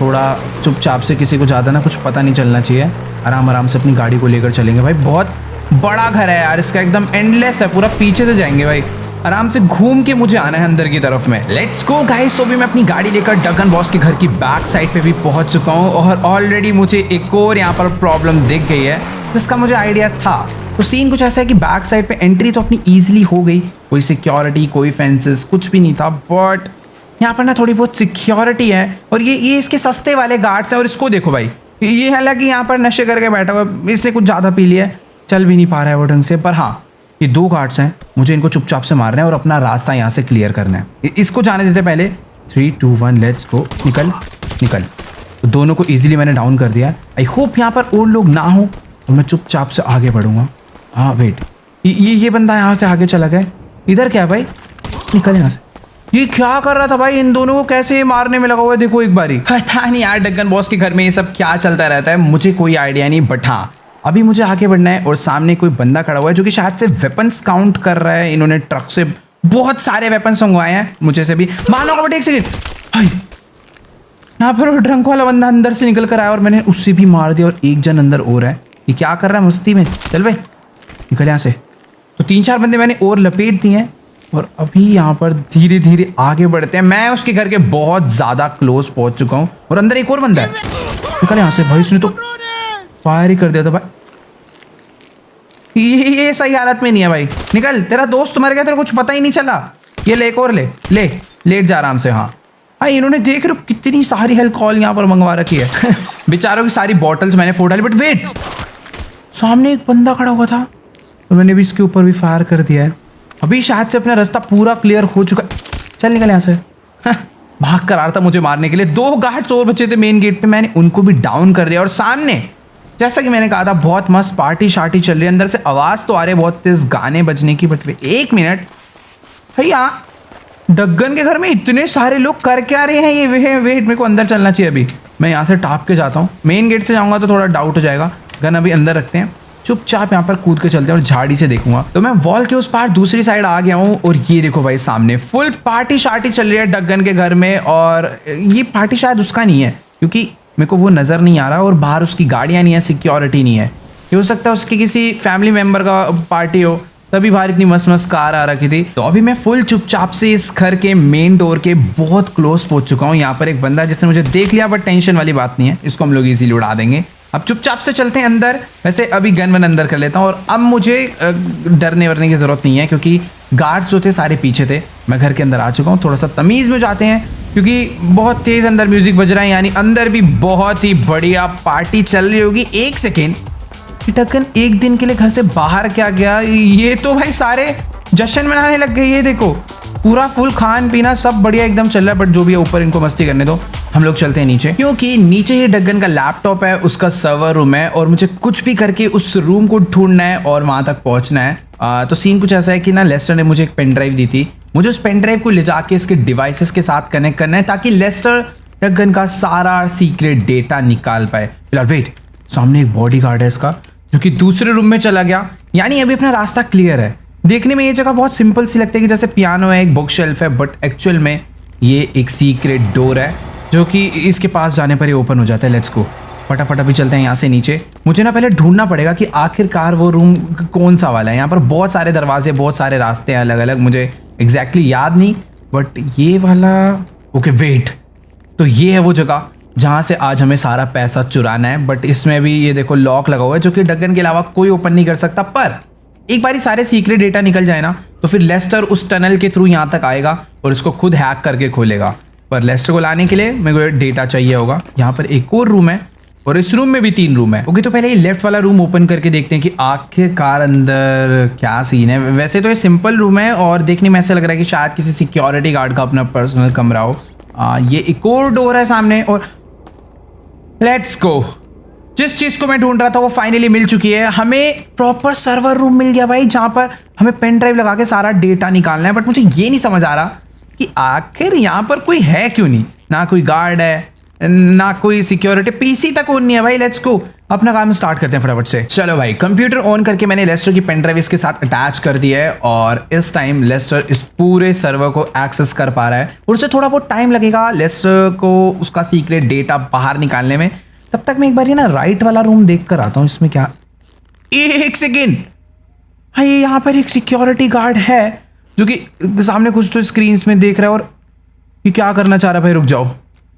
थोड़ा चुपचाप से, किसी को ज़्यादा ना कुछ पता नहीं चलना चाहिए, आराम आराम से अपनी गाड़ी को लेकर चलेंगे। भाई बहुत बड़ा घर है यार इसका, एकदम एंडलेस है, पूरा पीछे से जाएंगे भाई, आराम से घूम के मुझे आना है अंदर की तरफ में। Let's go guys. तो भी मैं अपनी गाड़ी लेकर डगन बॉस के घर की बैक साइड पे भी पहुंच चुका हूं, और ऑलरेडी मुझे एक और यहाँ पर प्रॉब्लम दिख गई है जिसका मुझे आइडिया था। तो सीन कुछ ऐसा है कि बैक साइड पे एंट्री तो अपनी ईजिली हो गई, कोई सिक्योरिटी कोई फेंसेस कुछ भी नहीं था, बट यहाँ पर ना थोड़ी बहुत सिक्योरिटी है, और ये इसके सस्ते वाले गार्ड्स हैं। और इसको देखो भाई, ये हालांकि यहाँ पर नशे करके बैठा हुआ, इसने कुछ ज़्यादा पी लिया है, चल भी नहीं पा रहा है वो ढंग से। पर हाँ, ये दो गार्ड्स हैं, मुझे इनको चुपचाप से मारना है और अपना रास्ता यहाँ से क्लियर करना है। इसको जाने देते पहले, 3 2 1 लेट्स गो। निकल निकल। तो दोनों को इजीली मैंने डाउन कर दिया। आई होप यहाँ पर और लोग ना हो, और मैं चुपचाप से आगे बढ़ूंगा। हाँ वेट, ये बंदा यहाँ से आगे चला गया, इधर क्या है भाई, निकल यहाँ से। ये क्या कर रहा था भाई, इन दोनों को कैसे मारने में लगा हुआ है, देखो एक बारी। पता नहीं यार डगन बॉस के घर में ये सब क्या चलता रहता है, मुझे कोई आइडिया नहीं। बट हाँ, अभी मुझे आगे बढ़ना है, और सामने कोई बंदा खड़ा हुआ है जो कि शायद से वेपन्स काउंट कर रहा है। इन्होंने ट्रक से बहुत सारे वेपन्स मंगवाए हैं, मुझे से भी मानो। बट एक सेकेंड भाई, यहाँ पर वो ड्रंक वाला बंदा अंदर से निकल कर आया और मैंने उससे भी मार दिया, और एक जन अंदर और है। ये क्या कर रहा है मस्ती में, चल भाई निकल यहाँ से। तो 3-4 बंदे मैंने और लपेट दिए हैं, और अभी यहाँ पर धीरे धीरे आगे बढ़ते हैं। मैं उसके घर के बहुत ज़्यादा क्लोज पहुँच चुका हूँ, और अंदर एक और बंदा है। निकल यहाँ से भाई, उसने तो फायर ही कर दिया था भाई। ये सही हालत में नहीं है भाई, निकल, तेरा दोस्त मर गया, तेरे कुछ पता ही नहीं चला। ये ले एक और ले लेट जा आराम से। हाँ भाई, इन्होंने देख रहे हो कितनी सारी अल्कोहल यहाँ पर मंगवा रखी है बेचारों की सारी बॉटल्स मैंने फोड़ डाली। बट वेट, सामने एक बंदा खड़ा हुआ था और मैंने भी इसके ऊपर भी फायर कर दिया है। अभी शायद से अपना रास्ता पूरा क्लियर हो चुका है, चल निकल यहाँ से। भाग कर आ रहा था मुझे मारने के लिए। 2 गार्ड्स और बचे थे मेन गेट पे, मैंने उनको भी डाउन कर दिया। और सामने जैसा कि मैंने कहा था बहुत मस्त पार्टी शार्टी चल रही है, अंदर से आवाज़ तो आ रही है बहुत तेज गाने बजने की। बट 1 मिनट भैया, डग्गन के घर में इतने सारे लोग कर क्या रहे हैं ये? वेट मेरे को अंदर चलना चाहिए। अभी मैं यहाँ से टाप के जाता हूँ, मेन गेट से जाऊँगा तो थोड़ा डाउट हो जाएगा। गन अभी अंदर रखते हैं, चुपचाप यहाँ पर कूद के चलते हैं और झाड़ी से देखूंगा। तो मैं वॉल के उस पार दूसरी साइड आ गया हूँ और ये देखो भाई सामने फुल पार्टी शार्टी चल रही है डग्गन के घर में। और ये पार्टी शायद उसका नहीं है क्योंकि मेरे को वो नज़र नहीं आ रहा और बाहर उसकी गाड़ियाँ नहीं है, सिक्योरिटी नहीं है। ये हो सकता है उसके किसी फैमिली मेम्बर का पार्टी हो, तभी बाहर इतनी मस्त मस्त कार आ रखी थी। तो अभी मैं फुल चुपचाप से इस घर के मेन डोर के बहुत क्लोज पहुंच चुका हूँ। यहाँ पर एक बंदा जिसने मुझे देख लिया, बट टेंशन वाली बात नहीं है, इसको हम लोग इजीली उड़ा देंगे। अब चुपचाप से चलते हैं अंदर। वैसे अभी गन वन अंदर कर लेता हूँ और अब मुझे डरने वरने की ज़रूरत नहीं है क्योंकि गार्ड्स जो थे सारे पीछे थे। मैं घर के अंदर आ चुका हूँ, थोड़ा सा तमीज़ में जाते हैं क्योंकि बहुत तेज़ अंदर म्यूज़िक बज रहा है, यानी अंदर भी बहुत ही बढ़िया पार्टी चल रही होगी। 1 सेकेंड, डग्गन 1 दिन के लिए घर से बाहर क्या गया? ये तो भाई सारे जश्न मनाने लग गए। ये देखो पूरा फुल खान पीना सब बढ़िया एकदम चल रहा है। बट जो भी है ऊपर इनको मस्ती करने दो, हम लोग चलते हैं नीचे क्योंकि नीचे ये डग्गन का लैपटॉप है, उसका सर्वर रूम है और मुझे कुछ भी करके उस रूम को ढूंढना है और वहां तक पहुंचना है। तो सीन कुछ ऐसा है कि ना लेस्टर ने मुझे एक पेन ड्राइव दी थी, मुझे उस पेन ड्राइव को ले जाके इसके डिवाइसेस के साथ कनेक्ट करना है ताकि लेस्टर डग्गन का सारा सीक्रेट डेटा निकाल पाए। फिलहाल वेट, सामने एक बॉडी गार्ड है इसका जो कि दूसरे रूम में चला गया, यानी अभी अपना रास्ता क्लियर है। देखने में ये जगह बहुत सिंपल सी लगती है कि जैसे पियानो है, एक बुक शेल्फ है, बट एक्चुअल में ये एक सीक्रेट डोर है जो कि इसके पास जाने पर ही ओपन हो जाता है। लेट्स गो, फटाफट अभी चलते हैं यहाँ से नीचे। मुझे ना पहले ढूंढना पड़ेगा कि आखिरकार वो रूम कौन सा वाला है। यहाँ पर बहुत सारे दरवाजे, बहुत सारे रास्ते हैं अलग अलग, मुझे एग्जैक्टली याद नहीं, बट ये वाला ओके वेट, तो ये है वो जगह जहाँ से आज हमें सारा पैसा चुराना है। बट इसमें भी ये देखो लॉक लगा हुआ है जो कि डग्गन के अलावा कोई ओपन नहीं कर सकता। पर एक बारी सारे सीक्रेट डेटा निकल जाए ना तो फिर लेस्टर उस टनल के थ्रू यहाँ तक आएगा और इसको खुद हैक करके खोलेगा। पर लेस्टर को लाने के लिए मेरे को डेटा चाहिए होगा। यहाँ पर एक और रूम है और इस रूम में भी 3 रूम है। ओके, तो पहले ये लेफ्ट वाला रूम ओपन करके देखते हैं कि आखिरकार अंदर क्या सीन है। वैसे तो ये सिंपल रूम है और देखने में ऐसा लग रहा है कि शायद किसी सिक्योरिटी गार्ड का अपना पर्सनल कमरा हो। ये एक और डोर है सामने और लेट्स गो, जिस चीज को मैं ढूंढ रहा था वो फाइनली मिल चुकी है। हमें प्रॉपर सर्वर रूम मिल गया भाई, जहां पर हमें पेन ड्राइव लगा के सारा डेटा निकालना है। बट मुझे ये नहीं समझ आ रहा कि आखिर यहाँ पर कोई है क्यों नहीं, ना कोई गार्ड है ना कोई सिक्योरिटी, पीसी तक ऑन नहीं है भाई। लेट्स गो, अपना काम स्टार्ट करते हैं फटाफट से। चलो भाई, कंप्यूटर ऑन करके मैंने लेस्टर की पेन ड्राइव इसके साथ अटैच कर दिया है और इस टाइम लेस्टर इस पूरे सर्वर को एक्सेस कर पा रहा है और उससे थोड़ा बहुत टाइम लगेगा लेस्टर को उसका सीक्रेट डेटा बाहर निकालने में। तब तक मैं एक बार ये ना राइट वाला रूम देख कर आता हूँ, इसमें क्या। 1 सेकेंड भाई, यहाँ पर एक सिक्योरिटी गार्ड है जो कि सामने कुछ तो स्क्रीन में देख रहा है और ये क्या करना चाह रहा है भाई। रुक जाओ,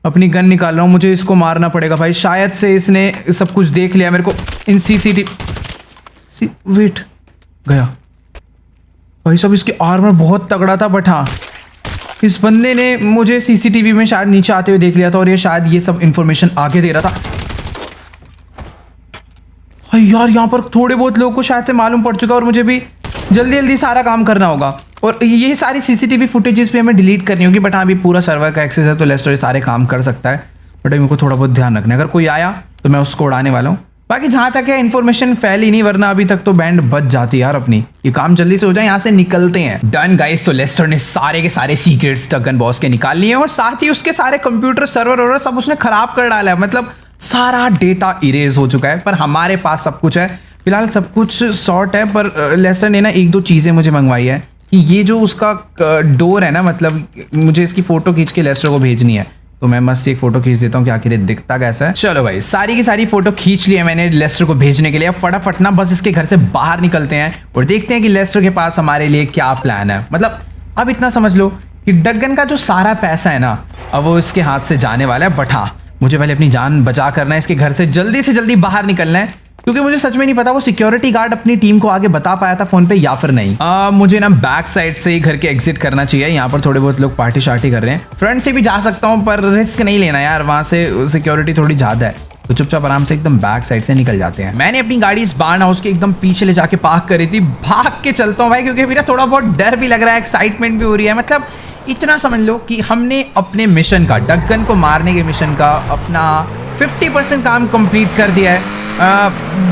अपनी गन निकाल रहा हूँ, मुझे इसको मारना पड़ेगा भाई। शायद से इसने सब कुछ देख लिया मेरे को इन वेट गया भाई साहब, इसके आर्मर बहुत तगड़ा था। बट हाँ, इस बंदे ने मुझे सीसीटीवी में शायद नीचे आते हुए देख लिया था और ये शायद ये सब इंफॉर्मेशन आगे दे रहा था। भाई यार, यहाँ पर थोड़े बहुत लोगों को शायद से मालूम पड़ चुका और मुझे भी जल्दी जल्दी सारा काम करना होगा और ये सारी सीसीटीवी फुटेजेस भी हमें डिलीट करनी होगी। बट हाँ, अभी पूरा सर्वर का एक्सेस है तो लेस्टर सारे काम कर सकता है। बट मेरे को थोड़ा बहुत ध्यान रखना है, अगर कोई आया तो मैं उसको उड़ाने वाला हूँ। बाकी जहाँ तक है इन्फॉर्मेशन फैली नहीं, वरना अभी तक तो बैंड बच जाती यार अपनी। ये काम जल्दी से हो जाए, यहाँ से निकलते हैं। डन गाइस, तो लेस्टर ने सारे के सारे सीक्रेट्स डग्गन बॉस के निकाल लिए और साथ ही उसके सारे कंप्यूटर सर्वर और सब उसने खराब कर डाला है। मतलब सारा डेटा इरेज हो चुका है, पर हमारे पास सब कुछ है। फिलहाल सब कुछ शॉर्ट है, पर लेस्टर ने ना 1-2 चीज़ें मुझे मंगवाई है कि ये जो उसका डोर है ना, मतलब मुझे इसकी फ़ोटो खींच के लेस्टर को भेजनी है। तो मैं मस्त एक फ़ोटो खींच देता हूँ कि आखिर दिखता कैसा है। चलो भाई, सारी की सारी फ़ोटो खींच ली है मैंने लेस्टर को भेजने के लिए। अब फटाफट ना बस इसके घर से बाहर निकलते हैं और देखते हैं कि लेस्टर के पास हमारे लिए क्या प्लान है। मतलब अब इतना समझ लो कि डग्गन का जो सारा पैसा है ना, अब वो इसके हाथ से जाने वाला है। बट हाँ, मुझे पहले अपनी जान बचा करना है, इसके घर से जल्दी बाहर निकलना है, क्योंकि मुझे सच में नहीं पता वो सिक्योरिटी गार्ड अपनी टीम को आगे बता पाया था फोन पे या फिर नहीं। मुझे ना बैक साइड से ही घर के एग्जिट करना चाहिए। यहाँ पर थोड़े बहुत लोग पार्टी शार्टी कर रहे हैं। फ्रंट से भी जा सकता हूँ, पर रिस्क नहीं लेना यार, वहाँ से सिक्योरिटी थोड़ी ज़्यादा है। तो चुपचाप आराम से एकदम बैक साइड से निकल जाते हैं। मैंने अपनी गाड़ी इस बार्न हाउस के एकदम पीछे ले जाके पार्क करी थी। भाग के चलता हूँ भाई, क्योंकि अभी ना थोड़ा बहुत डर भी लग रहा है, एक्साइटमेंट भी हो रही है। मतलब इतना समझ लो कि हमने अपने मिशन का, डक्गन को मारने के मिशन का अपना 50% काम कंप्लीट कर दिया है।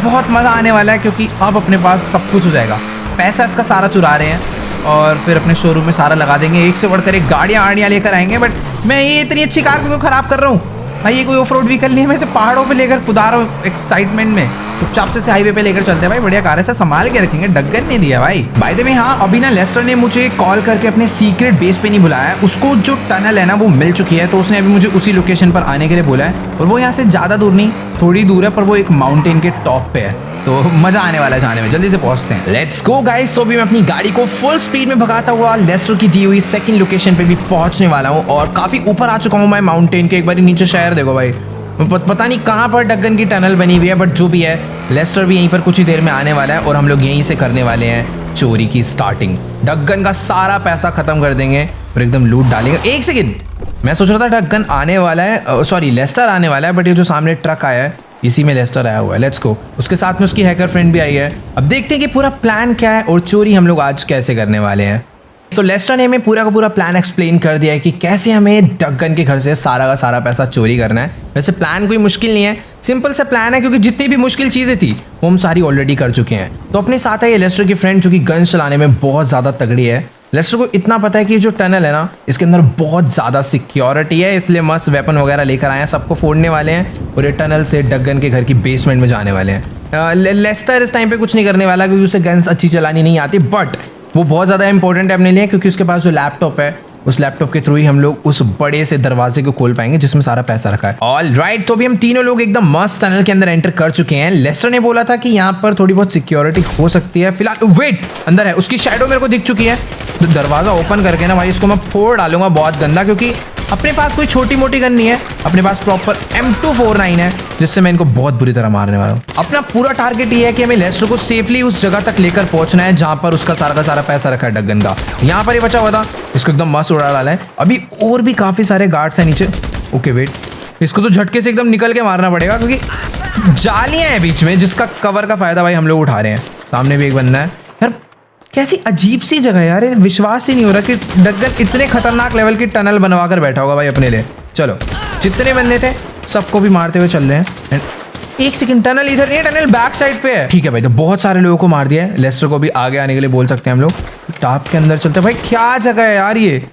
बहुत मज़ा आने वाला है क्योंकि अब अपने पास सब कुछ हो जाएगा। पैसा इसका सारा चुरा रहे हैं और फिर अपने शोरूम में सारा लगा देंगे। एक से बढ़कर एक गाड़ियाँ लेकर आएंगे। बट मैं ये इतनी अच्छी कार क्यों ख़राब कर रहा हूँ भाई? ये कोई ऑफ रोड व्हीकल नहीं है, मैं इसे पहाड़ों पे लेकर कुदा रहा हूँ एक्साइटमेंट में। चुपचाप से हाईवे पे लेकर चलते हैं भाई। बढ़िया कार है, संभाल के रखेंगे। डक्गन नहीं दिया भाई। बाय द वे हाँ, अभी ना लेस्टर ने मुझे कॉल करके अपने सीक्रेट बेस पे नहीं बुलाया है। उसको जो टनल है ना वो मिल चुकी है, तो उसने अभी मुझे उसी लोकेशन पर आने के लिए बोला है। और वो यहाँ से ज़्यादा दूर नहीं, थोड़ी दूर है, पर वो एक माउंटेन के टॉप पे है, तो मजा आने वाला है जाने में। जल्दी से पहुंचते हैं। Let's go guys. तो भी मैं अपनी गाड़ी को फुल स्पीड में भगाता हुआ लेस्टर की दी हुई सेकंड लोकेशन पे भी पहुंचने वाला हूं और काफी ऊपर आ चुका हूं मैं माउंटेन के। एक बार नीचे शहर देखो भाई, पता नहीं कहां पर डक्गन की टनल बनी हुई है, बट जो भी है लेस्टर भी यहीं पर कुछ ही देर में आने वाला है और हम लोग यहीं से करने वाले हैं चोरी की स्टार्टिंग। डक्गन का सारा पैसा खत्म कर देंगे और एकदम लूट डालेंगे। एक सेकेंड, मैं सोच रहा था डक्गन आने वाला है, सॉरी लेस्टर आने वाला है, बट ये जो सामने ट्रक आया है इसी में लेस्टर आया हुआ है। Let's go. उसके साथ में उसकी हैकर फ्रेंड भी आई है। अब देखते हैं कि पूरा प्लान क्या है और चोरी हम लोग आज कैसे करने वाले हैं। तो लेस्टर ने हमें पूरा का पूरा प्लान एक्सप्लेन कर दिया है कि कैसे हमें डक्गन के घर से सारा का सारा पैसा चोरी करना है। वैसे प्लान कोई मुश्किल नहीं है, सिंपल सा प्लान है, क्योंकि जितनी भी मुश्किल चीज़ें थी वो हम सारी ऑलरेडी कर चुके हैं। तो अपने साथ है ये लेस्टर की फ्रेंड जो कि गन चलाने में बहुत ज़्यादा तगड़ी है। लेस्टर को इतना पता है कि जो टनल है ना इसके अंदर बहुत ज़्यादा सिक्योरिटी है, इसलिए मस्त वेपन वगैरह लेकर आए हैं। सबको फोड़ने वाले हैं और ये टनल से डक्गन के घर की बेसमेंट में जाने वाले हैं। लेस्टर इस टाइम पे कुछ नहीं करने वाला क्योंकि उसे गन्स अच्छी चलानी नहीं आती, बट वो बहुत ज़्यादा इंपॉर्टेंट है अपने लिए क्योंकि उसके पास जो लैपटॉप है उस लैपटॉप के थ्रू ही हम लोग उस बड़े से दरवाजे को खोल पाएंगे जिसमें सारा पैसा रखा है। ऑल राइट, तो अभी हम तीनों लोग एकदम मस्त टनल के अंदर एंटर कर चुके हैं। लेस्टर ने बोला था कि यहाँ पर थोड़ी बहुत सिक्योरिटी हो सकती है। फिलहाल वेट, अंदर है, उसकी शैडो मेरे को दिख चुकी है। तो दरवाजा ओपन करके ना भाई इसको मैं फोड़ डालूंगा बहुत गंदा, क्योंकि अपने पास कोई छोटी मोटी गन नहीं है, अपने पास प्रॉपर M249 है जिससे मैं इनको बहुत बुरी तरह मारने वाला हूँ। अपना पूरा टारगेट ये है कि हमें लेस्टर को सेफली उस जगह तक लेकर पहुंचना है जहां पर उसका सारा का सारा पैसा रखा है डक्गन का। यहाँ पर ही बचा हुआ था, इसको एकदम मस्त उड़ा डाला है। अभी और भी काफी सारे गार्ड्स हैं नीचे। ओके वेट, इसको तो झटके से एकदम निकल के मारना पड़ेगा क्योंकि जालियां हैं बीच में जिसका कवर का फायदा भाई हम लोग उठा रहे हैं। सामने भी एक बंदा है। यार कैसी अजीब सी जगह है यार, विश्वास ही नहीं हो रहा कि डक्गन इतने खतरनाक लेवल की टनल बनवा कर बैठा होगा भाई अपने लिए। चलो जितने बंदे थे सबको भी मारते हुए चल रहे हैं। एक सेकंड, टनल इधर नहीं, टनल बैक साइड पे है। ठीक है भाई, तो बहुत सारे लोगों को मार दिया है। लेस्टर को भी आगे आने के लिए बोल सकते हैं हम लोग। टॉप के अंदर चलते हैं भाई। क्या जगह है यार, ये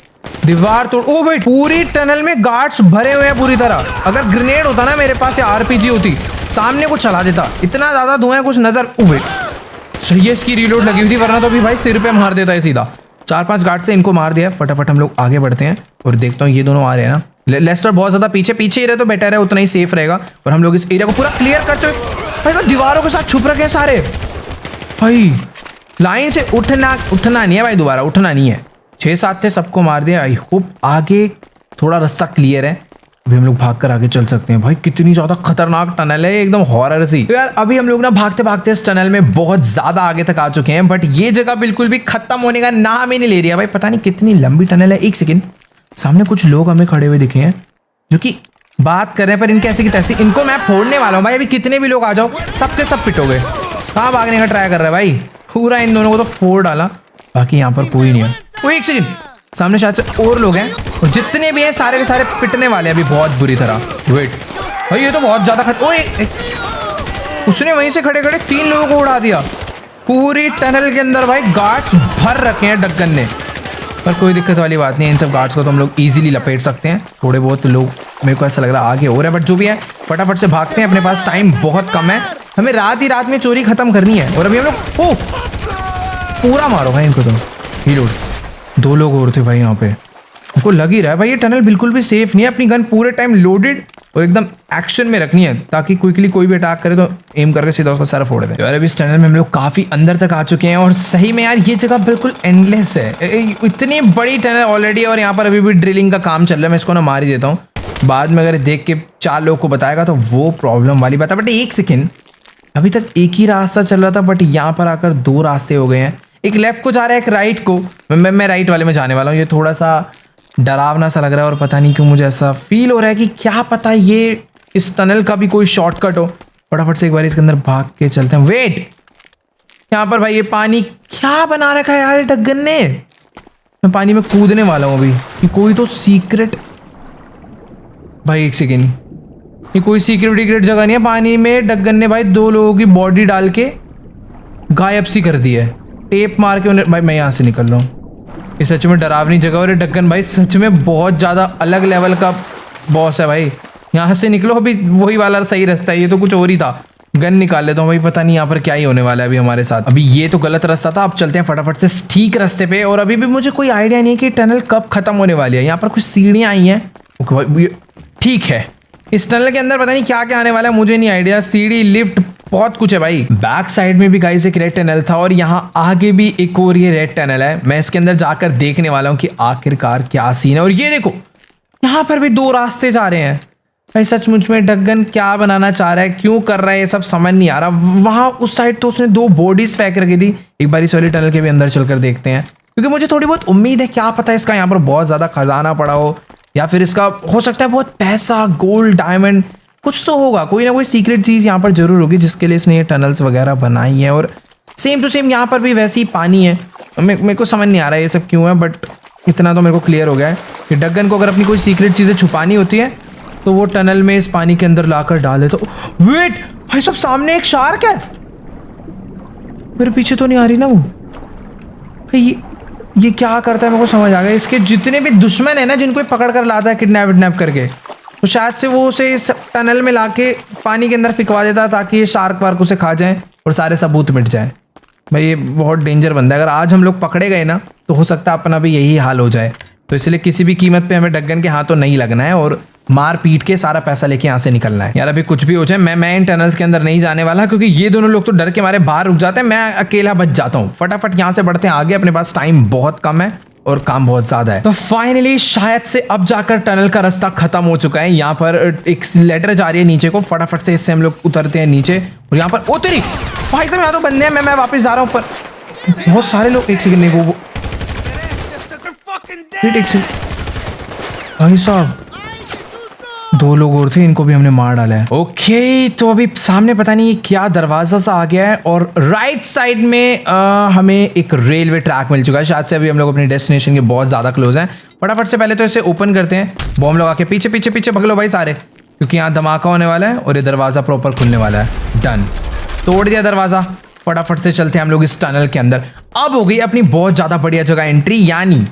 दीवार तोड़। ओ भाई पूरी टनल में गार्ड्स भरे हुए हैं पूरी तरह। अगर ग्रेनेड होता ना मेरे पास या RPG होती, सामने कुछ चला देता। इतना ज्यादा धुआं कुछ नजर। ओ वेट, सही है इसकी रीलोड लगी हुई थी, वरना तो अभी भाई सिर पे मार देता है सीधा। 4-5 गार्ड से इनको मार दिया। फटाफट हम लोग आगे बढ़ते हैं और देखता हूँ ये दोनों आ रहे हैं ना। लेस्टर बहुत ज्यादा पीछे ही रहे तो बेटर है, उतना ही सेफ रहेगा। और हम लोग इस एरिया को पूरा क्लियर करते हुए भाई वो दीवारों के साथ छुप रखे हैं सारे। भाई लाइन से उठना नहीं है भाई, दोबारा उठना नहीं है। 6-7 थे, सबको मार दिया। आई होप आगे थोड़ा रास्ता क्लियर है, अभी हम लोग भाग कर आगे चल सकते हैं। भाई कितनी ज्यादा खतरनाक टनल है, एकदम हॉरर सी। तो यार अभी हम लोग ना भागते भागते इस टनल में बहुत ज्यादा आगे तक आ चुके हैं, बट ये जगह बिल्कुल भी खत्म होने का नाम ही नहीं ले रही है भाई। पता नहीं कितनी लंबी टनल है। एक सेकंड, सामने कुछ लोग हमें खड़े हुए दिखे हैं जो कि बात कर रहे हैं, पर इनके ऐसे की तैसे इनको मैं फोड़ने वाला हूँ भाई। अभी कितने भी लोग आ जाओ, सबके सब पिटोगे। कहाँ भागने का ट्राई कर रहा है भाई, पूरा इन दोनों को तो फोड़ डाला। बाकी यहाँ पर कोई नहीं है। वो एक सेकंड, सामने शायद से और लोग हैं और जितने भी हैं सारे के सारे पिटने वाले हैं अभी बहुत बुरी तरह। वेट भाई, ये तो बहुत ज्यादा उसने वहीं से खड़े खड़े 3 लोगों को उड़ा दिया। पूरी टनल के अंदर भाई गार्ड्स भर रखे हैं डक्गन ने, पर कोई दिक्कत वाली बात नहीं है। इन सब गार्ड्स को तो हम लोग इजीली लपेट सकते हैं। थोड़े बहुत लोग मेरे को ऐसा लग रहा है आगे हो रहा है, बट जो भी है फटाफट से भागते हैं। अपने पास टाइम बहुत कम है, हमें रात ही रात में चोरी खत्म करनी है। और अभी हम लोग पूरा मारो भाई इनको, तो रीलोड। 2 लोग और थे भाई यहाँ पे। उनको लग ही रहा है भाई ये टनल बिल्कुल भी सेफ नहीं है। अपनी गन पूरे टाइम लोडेड और एकदम एक्शन में रखनी है ताकि क्विकली कोई भी अटैक करे तो एम करके सीधा उसका सारा फोड़ दे। यार अभी इस टनल में हम लोग काफी अंदर तक आ चुके हैं और सही में यार ये जगह बिल्कुल एंडलेस है। इतनी बड़ी टनल ऑलरेडी है और यहाँ पर अभी भी ड्रिलिंग का काम चल रहा है। मैं इसको ना मार ही देता हूँ, बाद में अगर देख के 4 लोग को बताएगा तो वो प्रॉब्लम वाली बात है। बट एक सेकेंड, अभी तक एक ही रास्ता चल रहा था, बट यहाँ पर आकर 2 रास्ते हो गए हैं। एक लेफ्ट को जा रहा है, एक राइट को। मैं राइट वाले में जाने वाला हूँ। ये थोड़ा सा डरावना सा लग रहा है और पता नहीं क्यों मुझे ऐसा फील हो रहा है कि क्या पता ये इस टनल का भी कोई शॉर्टकट हो। फटाफट से एक बार इसके अंदर भाग के चलते हैं। वेट, यहाँ पर भाई ये पानी क्या बना रखा है यार डक्गन ने। मैं पानी में कूदने वाला हूँ अभी कि कोई तो सीक्रेट, भाई एक सेकेंड, ये कोई सीक्रेट जगह नहीं है। पानी में डग्गन ने भाई 2 लोगों की बॉडी डाल के गायब सी कर दी है, टेप मार के उन्हें। भाई मैं यहाँ से निकल रहा हूँ, ये सच में डरावनी जगह। और ये डग्गन भाई सच में बहुत ज़्यादा अलग लेवल का बॉस है भाई। यहाँ से निकलो, अभी वही वाला सही रास्ता है, ये तो कुछ और ही था। गन निकाल लेता हूँ भाई, पता नहीं यहाँ पर क्या ही होने वाला है अभी हमारे साथ। अभी ये तो गलत रास्ता था, अब चलते हैं फटाफट से ठीक रास्ते पे। और अभी भी मुझे कोई आइडिया नहीं है कि टनल कब खत्म होने वाली है। यहाँ पर कुछ सीढ़ियाँ आई हैं, ओके भाई ठीक है। इस टनल के अंदर पता नहीं क्या क्या आने वाला है, मुझे नहीं आइडिया। सीढ़ी, लिफ्ट, बहुत कुछ है भाई। बैक साइड में भी गाइस एक रेड टनल था और यहाँ आगे भी एक और ये रेड टनल है। मैं इसके अंदर जाकर देखने वाला हूँ कि आखिरकार क्या सीन है। और ये देखो यहाँ पर भी 2 रास्ते जा रहे हैं। भाई सचमुच में डग्गन क्या बनाना चाह रहा है, क्यों कर रहा है, ये सब समझ नहीं आ रहा। वहाँ उस साइड तो उसने 2 बॉडीज फेंक रखी थी। एक बार इस वाली टनल के भी अंदर चलकर देखते हैं, क्योंकि मुझे थोड़ी बहुत उम्मीद है। क्या पता इसका यहाँ पर बहुत ज़्यादा खजाना पड़ा हो, या फिर इसका हो सकता है बहुत पैसा, गोल्ड, डायमंड, कुछ तो होगा। कोई ना कोई सीक्रेट चीज़ यहाँ पर जरूर होगी जिसके लिए इसने ये टनल्स वगैरह बनाई है। और सेम टू सेम यहाँ पर भी वैसे ही पानी है। मेरे को समझ नहीं आ रहा है ये सब क्यों है, बट इतना तो मेरे को क्लियर हो गया है कि डग्गन को अगर अपनी कोई सीक्रेट चीज़ें छुपानी होती है तो वो टनल में इस पानी के अंदर लाकर डाल दे। तो वेट भाई, सब सामने एक शार्क है, मेरे पीछे तो नहीं आ रही ना वो। भाई ये क्या करता है मेरे को समझ आ गया। इसके जितने भी दुश्मन है ना, जिनको पकड़ कर लाता है किडनैप करके, तो शायद से वो उसे इस टनल में लाके पानी के अंदर फिकवा देता ताकि ये शार्क वार्क उसे खा जाए और सारे सबूत मिट जाए। भाई ये बहुत डेंजर बंदा है। अगर आज हम लोग पकड़े गए ना तो हो सकता है अपना भी यही हाल हो जाए। तो इसलिए किसी भी कीमत पे हमें डग्गन के हाथों नहीं लगना है और मार पीट के सारा पैसा लेके यहाँ से निकलना है। यार अभी कुछ भी हो जाए, मैं इन टनल्स के अंदर नहीं जाने वाला, क्योंकि ये दोनों लोग तो डर के मारे बाहर रुक जाते हैं। मैं अकेला बच जाता हूँ। फटाफट यहाँ से बढ़ते हैं आगे, अपने पास टाइम बहुत कम है और काम बहुत ज्यादा है। तो फाइनली शायद से अब जाकर टनल का रास्ता खत्म हो चुका है। यहाँ पर एक लेटर जा रही है नीचे को, फटाफट से इससे हम लोग उतरते हैं नीचे। और यहाँ पर ओ तेरी भाई साहब, यहाँ तो बंदे हैं। मैं वापस जा रहा हूँ ऊपर। बहुत सारे लोग, एक सेकंड, नहीं वो एक सेकंड भाई साहब, 2 लोग और थे, इनको भी हमने मार डाला है। ओके तो अभी सामने पता नहीं क्या दरवाजा सा आ गया है और राइट साइड में हमें एक रेलवे ट्रैक मिल चुका है। शायद से अभी हम लोग अपनी डेस्टिनेशन के बहुत ज्यादा क्लोज हैं। फटाफट से पहले तो इसे ओपन करते हैं, बॉम्ब लगा के। पीछे पीछे पीछे भग लो भाई सारे, क्योंकि यहाँ धमाका होने वाला है और ये दरवाजा प्रॉपर खुलने वाला है। डन, तोड़ दिया दरवाजा। फटाफट से चलते हैं हम लोग इस टनल के अंदर। अब हो गई अपनी बहुत ज्यादा बढ़िया जगह एंट्री, यानी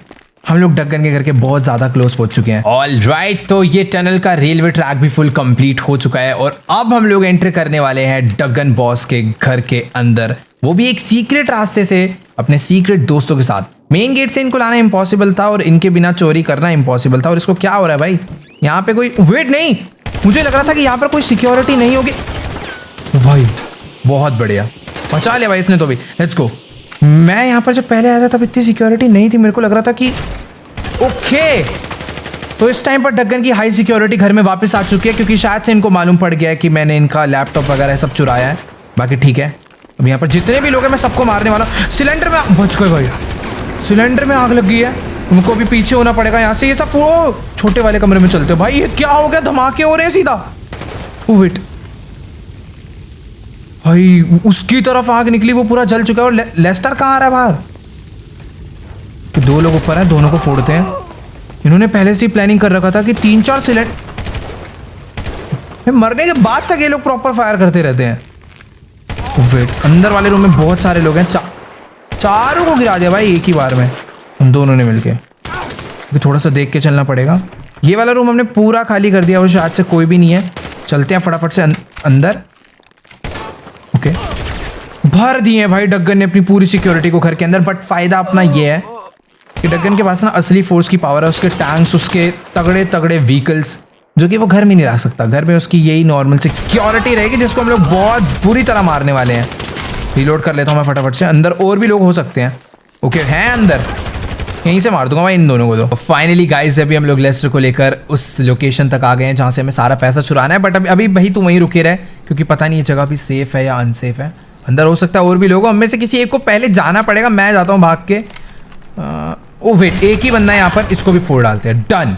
हम लोग डग्गन के घर के बहुत ज्यादा क्लोज पहुंच चुके हैं। ऑल राइट, तो ये टनल का रेलवे ट्रैक भी फुल कंप्लीट हो चुका है और अब हम लोग एंटर करने वाले हैं डग्गन बॉस के घर के अंदर, वो भी एक सीक्रेट रास्ते से, अपने सीक्रेट दोस्तों के साथ। मेन गेट से इनको लाना इम्पॉसिबल था और इनके बिना चोरी करना इम्पॉसिबल था। और इसको क्या हो रहा है भाई, यहाँ पे कोई वेट नहीं, मुझे लग रहा था कि यहाँ पर कोई सिक्योरिटी नहीं होगी। भाई बहुत बढ़िया, बचा लिया भाई इसने तो भी। Let's go. मैं यहाँ पर जब पहले आया था तब इतनी सिक्योरिटी नहीं थी, मेरे को लग रहा था कि ओके। तो इस टाइम पर डग्गन की हाई सिक्योरिटी घर में वापस आ चुकी है, क्योंकि शायद से इनको मालूम पड़ गया है कि मैंने इनका लैपटॉप वगैरह सब चुराया है। बाकी ठीक है, अब यहाँ पर जितने भी लोग हैं मैं सबको मारने वाला। सिलेंडर में बच गए भाई, सिलेंडर में आग लग गई है, उनको भी पीछे होना पड़ेगा यहाँ से। ये सब वो छोटे वाले कमरे में चलते हो भाई। ये क्या हो गया, धमाके हो रहे हैं सीधा। वेट भाई, उसकी तरफ आग निकली, वो पूरा जल चुका है। और लेस्टर कहाँ आ रहा है बाहर? तो 2 लोग ऊपर हैं, दोनों को फोड़ते हैं। इन्होंने पहले से ही प्लानिंग कर रखा था कि 3-4 सिलेंडर मरने के बाद तक ये लोग प्रॉपर फायर करते रहते हैं। वेट, अंदर वाले रूम में बहुत सारे लोग हैं। चारों को गिरा दिया भाई एक ही बार में हम दोनों ने मिलके। थोड़ा सा देख के चलना पड़ेगा। ये वाला रूम हमने पूरा खाली कर दिया और शायद से कोई भी नहीं है। चलते हैं फटाफट से अंदर। ओके, भर दिए भाई डग्गन ने अपनी पूरी सिक्योरिटी को घर के अंदर। बट फायदा अपना ये है कि डग्गन के पास ना असली फोर्स की पावर है, उसके टैंक्स, उसके तगड़े तगड़े व्हीकल्स, जो कि वो घर में नहीं ला सकता। घर में उसकी यही नॉर्मल सिक्योरिटी रहेगी, जिसको हम लोग बहुत बुरी तरह मारने वाले हैं। रिलोड कर लेता हूँ मैं फटाफट से। अंदर और भी लोग हो सकते हैं। ओके, हैं अंदर, यहीं से मार दूंगा मैं इन दोनों को। तो फाइनली गाइस, अभी हम लोग लेस्टर को लेकर उस लोकेशन तक आ गए हैं जहाँ से हमें सारा पैसा चुराना है। बट अभी भाई तू वहीं रुके रहे, क्योंकि पता नहीं ये जगह भी सेफ है या अनसेफ है। अंदर हो सकता है और भी लोग, हम में से किसी एक को पहले जाना पड़ेगा। मैं जाता हूँ भाग के। ओ वेट, एक ही बंदा है यहाँ पर, इसको भी फोड़ डालते हैं। डन,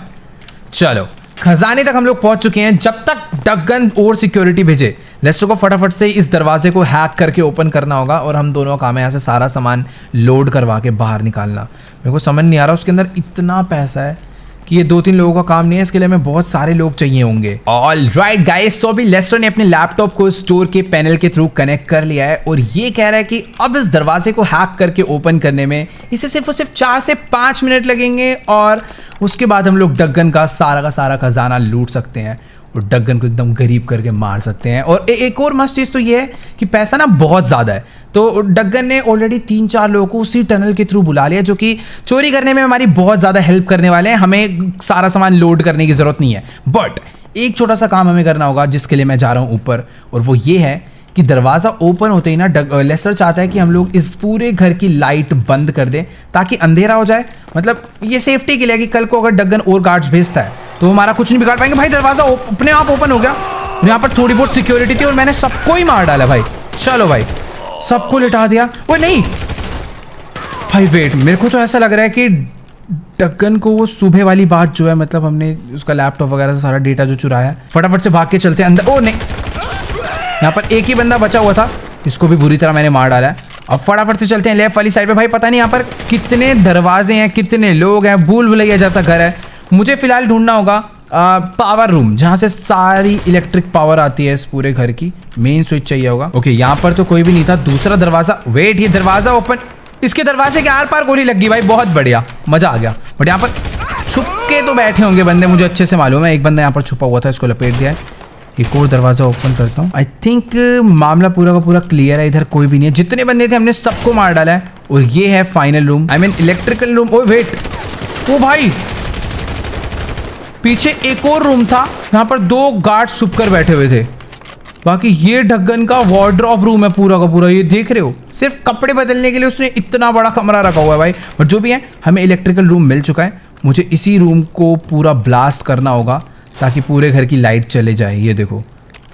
चलो खजाने तक हम लोग पहुंच चुके हैं। जब तक डग्गन और सिक्योरिटी भेजे, लेस्टर को फटाफट से इस दरवाजे को हैक करके ओपन करना होगा और हम दोनों का काम है यहाँ से सारा सामान लोड करवा के बाहर निकालना। मेरे को समझ नहीं आ रहा उसके अंदर इतना पैसा है कि ये 2-3 लोगों का काम नहीं है, इसके लिए हमें बहुत सारे लोग चाहिए होंगे। ऑल राइट गाइस, तो अभी लेस्टर ने अपने लैपटॉप को स्टोर के पैनल के थ्रू कनेक्ट कर लिया है और ये कह रहा है कि अब इस दरवाजे को हैक करके ओपन करने में इसे सिर्फ और सिर्फ 4 से 5 मिनट लगेंगे और उसके बाद हम लोग डगन का सारा खजाना लूट सकते हैं और डगन को एकदम गरीब करके मार सकते हैं। और एक और मस्त चीज़ तो ये है कि पैसा ना बहुत ज़्यादा है, तो डगन ने ऑलरेडी 3-4 लोगों को उसी टनल के थ्रू बुला लिया जो कि चोरी करने में हमारी बहुत ज़्यादा हेल्प करने वाले हैं। हमें सारा सामान लोड करने की ज़रूरत नहीं है, बट एक छोटा सा काम हमें करना होगा जिसके लिए मैं जा रहा हूँ ऊपर, और वो ये है कि दरवाज़ा ओपन होते ही ना लेस्टर चाहता है कि हम लोग इस पूरे घर की लाइट बंद कर दें ताकि अंधेरा हो जाए। मतलब ये सेफ्टी के लिए कि कल को अगर डगन और गार्ड्स भेजता है तो हमारा कुछ नहीं बिगाड़ पाएंगे। भाई दरवाज़ा अपने आप ओपन हो गया, यहाँ पर थोड़ी बहुत सिक्योरिटी थी और मैंने सबको ही मार डाला भाई। चलो भाई, सबको लिटा दिया। वो नहीं भाई, वेट, मेरे को तो ऐसा लग रहा है कि डगन को वो सुबह वाली बात जो है, मतलब हमने उसका लैपटॉप वगैरह से सारा डेटा जो चुराया है, फटाफट से भाग के चलते हैं अंदर। ओ नहीं, यहाँ पर एक ही बंदा बचा हुआ था, इसको भी बुरी तरह मैंने मार डाला है। अब फटाफट से चलते हैं लेफ्ट वाली साइड पे। भाई पता नहीं यहाँ पर कितने दरवाजे हैं, कितने लोग हैं, भूल भुलैया जैसा घर है। मुझे फिलहाल ढूंढना होगा पावर रूम, जहाँ से सारी इलेक्ट्रिक पावर आती है इस पूरे घर की। मेन स्विच चाहिए होगा। ओके, यहाँ पर तो कोई भी नहीं था। दूसरा दरवाजा, वेट, ये दरवाजा ओपन, इसके दरवाजे के आर पार गोली लग गई भाई, बहुत बढ़िया, मजा आ गया। बट यहाँ पर छुप के तो बैठे होंगे बंदे, मुझे अच्छे से मालूम है। एक बंदा यहाँ पर छुपा हुआ था, इसको लपेट दिया है। एक और दरवाजा ओपन करता हूँ। आई थिंक मामला पूरा का पूरा क्लियर है, इधर कोई भी नहीं है। जितने बंदे थे हमने सबको मार डाला है और ये है final room, I mean electrical room. Oh wait, oh भाई, पीछे एक और रूम था, यहाँ पर 2 गार्ड छुप कर बैठे हुए थे। बाकी ये ढक्कन का वार्डरोब रूम है पूरा का पूरा, ये देख रहे हो। सिर्फ कपड़े बदलने के लिए उसने इतना बड़ा कमरा रखा हुआ है भाई। बट जो भी है, हमें इलेक्ट्रिकल रूम मिल चुका है। मुझे इसी रूम को पूरा ब्लास्ट करना होगा ताकि पूरे घर की लाइट चले जाए। ये देखो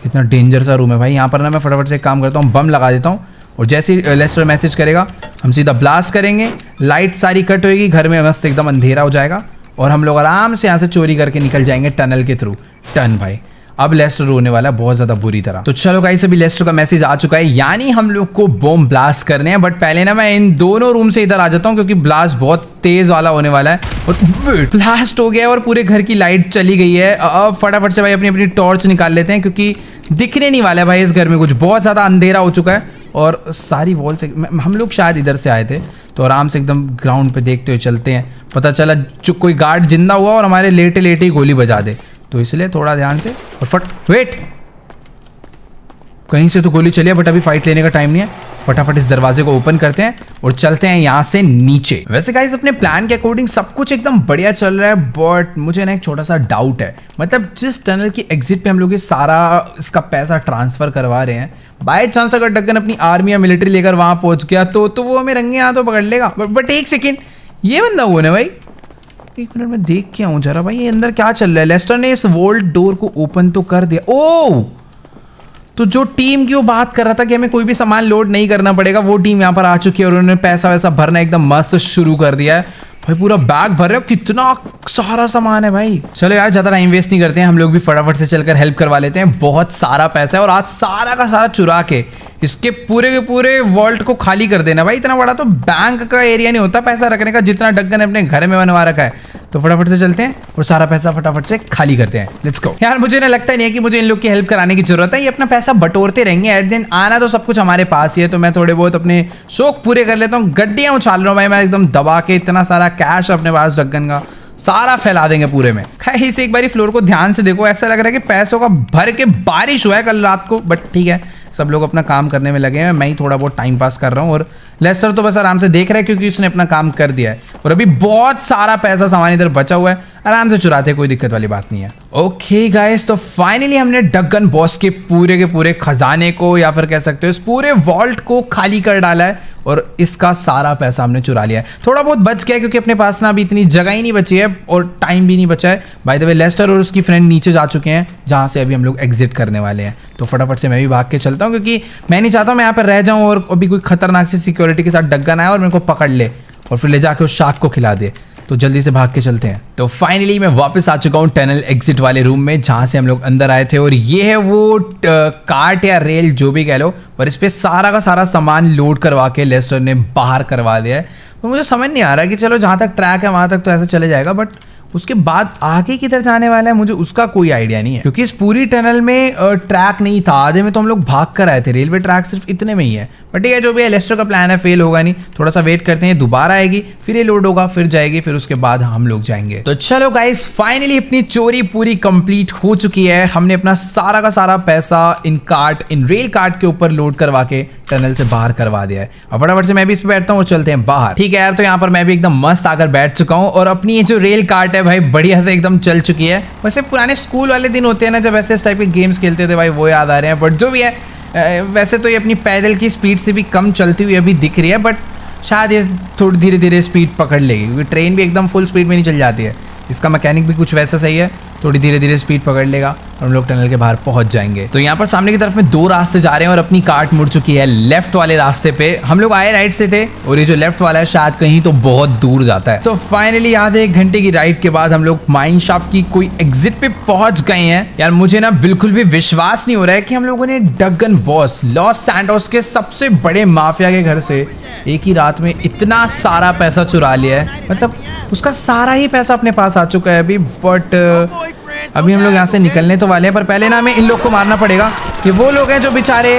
कितना डेंजर सा रूम है भाई। यहाँ पर ना मैं फटाफट से एक काम करता हूँ, बम लगा देता हूँ और जैसे ही लेस्टर मैसेज करेगा हम सीधा ब्लास्ट करेंगे, लाइट सारी कट होएगी, घर में मस्त एकदम अंधेरा हो जाएगा और हम लोग आराम से यहाँ से चोरी करके निकल जाएंगे टनल के थ्रू। टन भाई, अब लेस्टर रोने वाला है बहुत ज्यादा बुरी तरह। तो चलो गाइस, अभी लेस्टर का मैसेज आ चुका है, यानी हम लोग को बॉम्ब ब्लास्ट करने हैं। बट पहले ना मैं इन दोनों रूम से इधर आ जाता हूँ क्योंकि ब्लास्ट बहुत तेज वाला होने वाला है। और ब्लास्ट हो गया और पूरे घर की लाइट चली गई है। अब फटाफट से भाई अपनी अपनी टॉर्च निकाल लेते हैं क्योंकि दिखने नहीं वाला है भाई इस घर में कुछ, बहुत ज्यादा अंधेरा हो चुका है। और सारी वॉल से हम लोग शायद इधर से आए थे, तो आराम से एकदम ग्राउंड पे देखते हुए चलते हैं। पता चला कोई गार्ड जिंदा हुआ और हमारे लेटे लेटे ही गोली बजा दे, तो इसलिए थोड़ा ध्यान से। और वेट, कहीं से तो गोली चली है बट अभी फाइट लेने का टाइम नहीं है। फटाफट इस दरवाजे को ओपन करते हैं और चलते हैं यहाँ से नीचे। वैसे गाइस अपने प्लान के अकॉर्डिंग सब कुछ एकदम बढ़िया चल रहा है, बट मुझे ना एक छोटा सा डाउट है। मतलब जिस टनल की एग्जिट पे हम लोग ये सारा इसका पैसा ट्रांसफर करवा रहे हैं, बाय चांस अगर डगन अपनी आर्मी या मिलिट्री लेकर वहां पहुंच गया तो वो हमें रंगे हाथों पकड़ लेगा। बट एक सेकेंड, ये बंदा कौन है भाई? एक मिनट में देख के आऊं जरा भाई, ये अंदर क्या चल रहा है। लेस्टर ने इस वोल्ट डोर को ओपन तो कर दिया। ओ, तो जो टीम की वो बात कर रहा था कि हमें कोई भी सामान लोड नहीं करना पड़ेगा, वो टीम यहाँ पर आ चुकी है और उन्होंने पैसा वैसा भरना एकदम मस्त शुरू कर दिया है भाई। पूरा बैग भर रहे हो, कितना सारा सामान है भाई। चलो यार, ज्यादा टाइम वेस्ट नहीं करते हैं, हम लोग भी फटाफट से चलकर हेल्प करवा लेते हैं। बहुत सारा पैसा है और आज सारा का सारा चुरा के इसके पूरे के पूरे वॉल्ट को खाली कर देना भाई। इतना बड़ा तो बैंक का एरिया नहीं होता पैसा रखने का जितना डगन ने अपने घर में बनवा रखा है। तो फटाफट से चलते हैं और सारा पैसा फटाफट से खाली करते हैं। Let's go. यार मुझे ना लगता नहीं है कि मुझे इन लोग की हेल्प कराने की जरूरत है, ये अपना पैसा बटोरते रहेंगे। एट दिन आना तो सब कुछ हमारे पास ही है, तो मैं थोड़े बहुत अपने शौक पूरे कर लेता हूँ। गड्डियाँ उछाल रहा हूँ भाई मैं एकदम दबा के, इतना सारा कैश अपने पास डगन का सारा फैला देंगे पूरे में। खैर इसे एक बारी फ्लोर को ध्यान से देखो, ऐसा लग रहा है कि पैसों का भर के बारिश हुआ है कल रात को। बट ठीक है, सब लोग अपना काम करने में लगे हैं, मैं ही थोड़ा बहुत टाइम पास कर रहा हूँ और लेस्टर तो बस आराम से देख रहा है क्योंकि उसने अपना काम कर दिया है। और अभी बहुत सारा पैसा सामान इधर बचा हुआ है, आराम से चुराते, कोई दिक्कत वाली बात नहीं है। ओके गाइस, तो फाइनली हमने डगन बॉस के पूरे खजाने को, या फिर कह सकते हो इस पूरे वॉल्ट को खाली कर डाला है और इसका सारा पैसा हमने चुरा लिया है। थोड़ा बहुत बच गया क्योंकि अपने पास ना अभी इतनी जगह ही नहीं बची है और टाइम भी नहीं बचा है। बाय द वे लेस्टर और उसकी फ्रेंड नीचे जा चुके हैं जहाँ से अभी हम लोग एग्जिट करने वाले हैं। तो फटाफट से मैं भी भाग के चलता हूँ क्योंकि मैं नहीं चाहता मैं यहाँ पर रह जाऊँ और अभी कोई खतरनाक सी सिक्योरिटी के साथ डगन आए और मेरे को पकड़ ले और फिर ले जाके उस शार्क को खिला दे। तो जल्दी से भाग के चलते हैं। तो फाइनली मैं वापस आ चुका हूँ टनल एग्जिट वाले रूम में जहाँ से हम लोग अंदर आए थे, और ये है वो कार्ट या रेल जो भी कह लो, पर इस पर सारा का सारा सामान लोड करवा के लेस्टर ने बाहर करवा दिया है। तो मुझे समझ नहीं आ रहा कि चलो जहाँ तक ट्रैक है वहाँ तक तो ऐसे चले जाएगा, बट उसके बाद आगे किधर जाने वाला है मुझे उसका कोई आइडिया नहीं है, क्योंकि इस पूरी टनल में ट्रैक नहीं था। आधे में तो हम लोग भाग कर आए थे, रेलवे ट्रैक सिर्फ इतने में ही है। बट ठीक है, जो भी है लेस्टर का प्लान है, फेल होगा नहीं। थोड़ा सा वेट करते हैं, दोबारा आएगी, फिर ये लोड होगा, फिर जाएगी, फिर उसके बाद हम लोग जाएंगे। तो चलो गाइस, फाइनली अपनी चोरी पूरी कंप्लीट हो चुकी है। हमने अपना सारा का सारा पैसा इन रेल कार्ट के ऊपर लोड करवा के टनल से बाहर करवा दिया है। अब फटाफट से मैं भी इस पे बैठता हूँ और चलते हैं बाहर। ठीक है यार, तो यहाँ पर मैं भी एकदम मस्त आकर बैठ चुका हूँ, और अपनी ये जो रेल कार्ट है भाई बढ़िया से एकदम चल चुकी है। वैसे पुराने स्कूल वाले दिन होते हैं ना, जब ऐसे इस टाइप के गेम्स खेलते थे भाई, वो याद आ रहे हैं। बट जो भी है, वैसे तो ये अपनी पैदल की स्पीड से भी कम चलती हुई अभी दिख रही है, बट शायद ये थोड़ी धीरे धीरे स्पीड पकड़ लेगी, क्योंकि ट्रेन भी एकदम फुल स्पीड में नहीं चल जाती है। इसका मैकेनिक भी कुछ वैसा सही है, थोड़ी धीरे धीरे स्पीड पकड़ लेगा और हम लोग टनल के बाहर पहुंच जाएंगे। तो यहाँ पर सामने की तरफ में 2 रास्ते जा रहे हैं, और अपनी कार्ट मुड़ चुकी है लेफ्ट वाले रास्ते पे। हम लोग आए राइट से थे, और ये जो लेफ्ट वाला है शायद कहीं तो बहुत दूर जाता है। तो फाइनली आधे 1 घंटे की राइड के बाद हम लोग माइन शाफ्ट की कोई एग्जिट पे पहुंच गए हैं। यार मुझे ना बिल्कुल भी विश्वास नहीं हो रहा है कि हम लोगों ने डगन बॉस लॉस सैंटोस के सबसे बड़े माफिया के घर से एक ही रात में इतना सारा पैसा चुरा लिया है। मतलब उसका सारा ही पैसा अपने पास आ चुका है अभी। बट अभी हम लोग यहाँ से निकलने तो वाले हैं, पर पहले ना हमें इन लोग को मारना पड़ेगा। कि वो लोग हैं जो बेचारे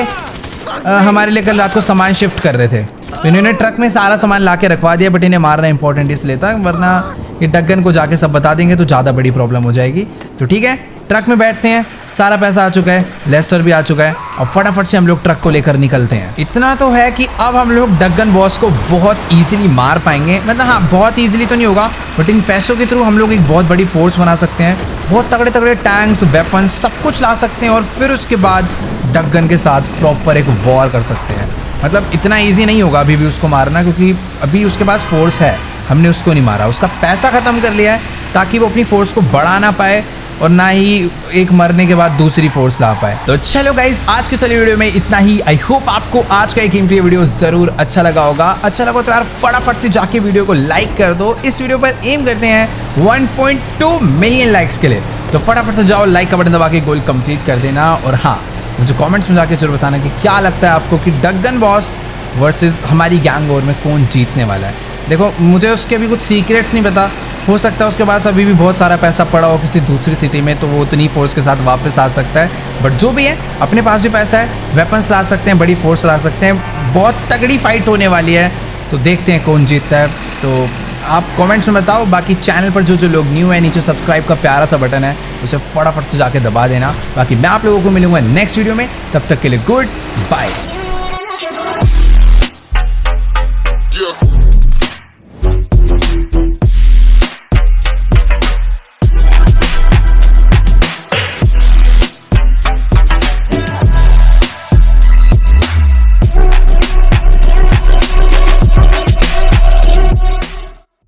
हमारे लिए कल रात को सामान शिफ्ट कर रहे थे, तो इन्होंने ट्रक में सारा सामान ला के रखवा दिया। बट इन्हें मारना इंपॉर्टेंट इसलिए था, वरना ये डगन को जाके सब बता देंगे तो ज़्यादा बड़ी प्रॉब्लम हो जाएगी। तो ठीक है, ट्रक में बैठते हैं, सारा पैसा आ चुका है, लेस्टर भी आ चुका है, और फटाफट से हम लोग ट्रक को लेकर निकलते हैं। इतना तो है कि अब हम लोग डगन बॉस को बहुत इजीली मार पाएंगे। मतलब हाँ, बहुत इजीली तो नहीं होगा, बट इन पैसों के थ्रू हम लोग एक बहुत बड़ी फोर्स बना सकते हैं। बहुत तगड़े तगड़े टैंक्स, वेपन्स सब कुछ ला सकते हैं, और फिर उसके बाद डगन के साथ प्रॉपर एक वॉर कर सकते हैं। मतलब इतना ईजी नहीं होगा अभी भी उसको मारना, क्योंकि अभी उसके पास फोर्स है, हमने उसको नहीं मारा। उसका पैसा ख़त्म कर लिया है ताकि वो अपनी फोर्स को बढ़ा ना पाए, और ना ही एक मरने के बाद दूसरी फोर्स ला पाए। तो चलो गाइस, आज की सारी वीडियो में इतना ही। आई होप आपको आज का एक कीमती वीडियो जरूर अच्छा लगा होगा। अच्छा लगा तो यार फटाफट से जाके वीडियो को लाइक कर दो। इस वीडियो पर एम करते हैं 1.2 मिलियन लाइक्स के लिए, तो फटाफट से जाओ, लाइक का बटन दबा के गोल कंप्लीट कर देना। और हाँ, मुझे कमेंट्स में जाके जरूर बताना कि क्या लगता है आपको कि डगन बॉस वर्सेस हमारी गैंग वॉर में कौन जीतने वाला है। देखो, मुझे उसके अभी कुछ सीक्रेट्स नहीं पता, हो सकता है उसके पास अभी भी बहुत सारा पैसा पड़ा हो किसी दूसरी सिटी में, तो वो उतनी फोर्स के साथ वापस आ सकता है। बट जो भी है, अपने पास भी पैसा है, वेपन्स ला सकते हैं, बड़ी फोर्स ला सकते हैं। बहुत तगड़ी फाइट होने वाली है, तो देखते हैं कौन जीतता है। तो आप कमेंट्स में बताओ। बाकी चैनल पर जो लोग न्यू है, नीचे सब्सक्राइब का प्यारा सा बटन है, उसे फटाफट से जाके दबा देना। बाकी मैं आप लोगों को मिलूंगा नेक्स्ट वीडियो में, तब तक के लिए गुड बाय।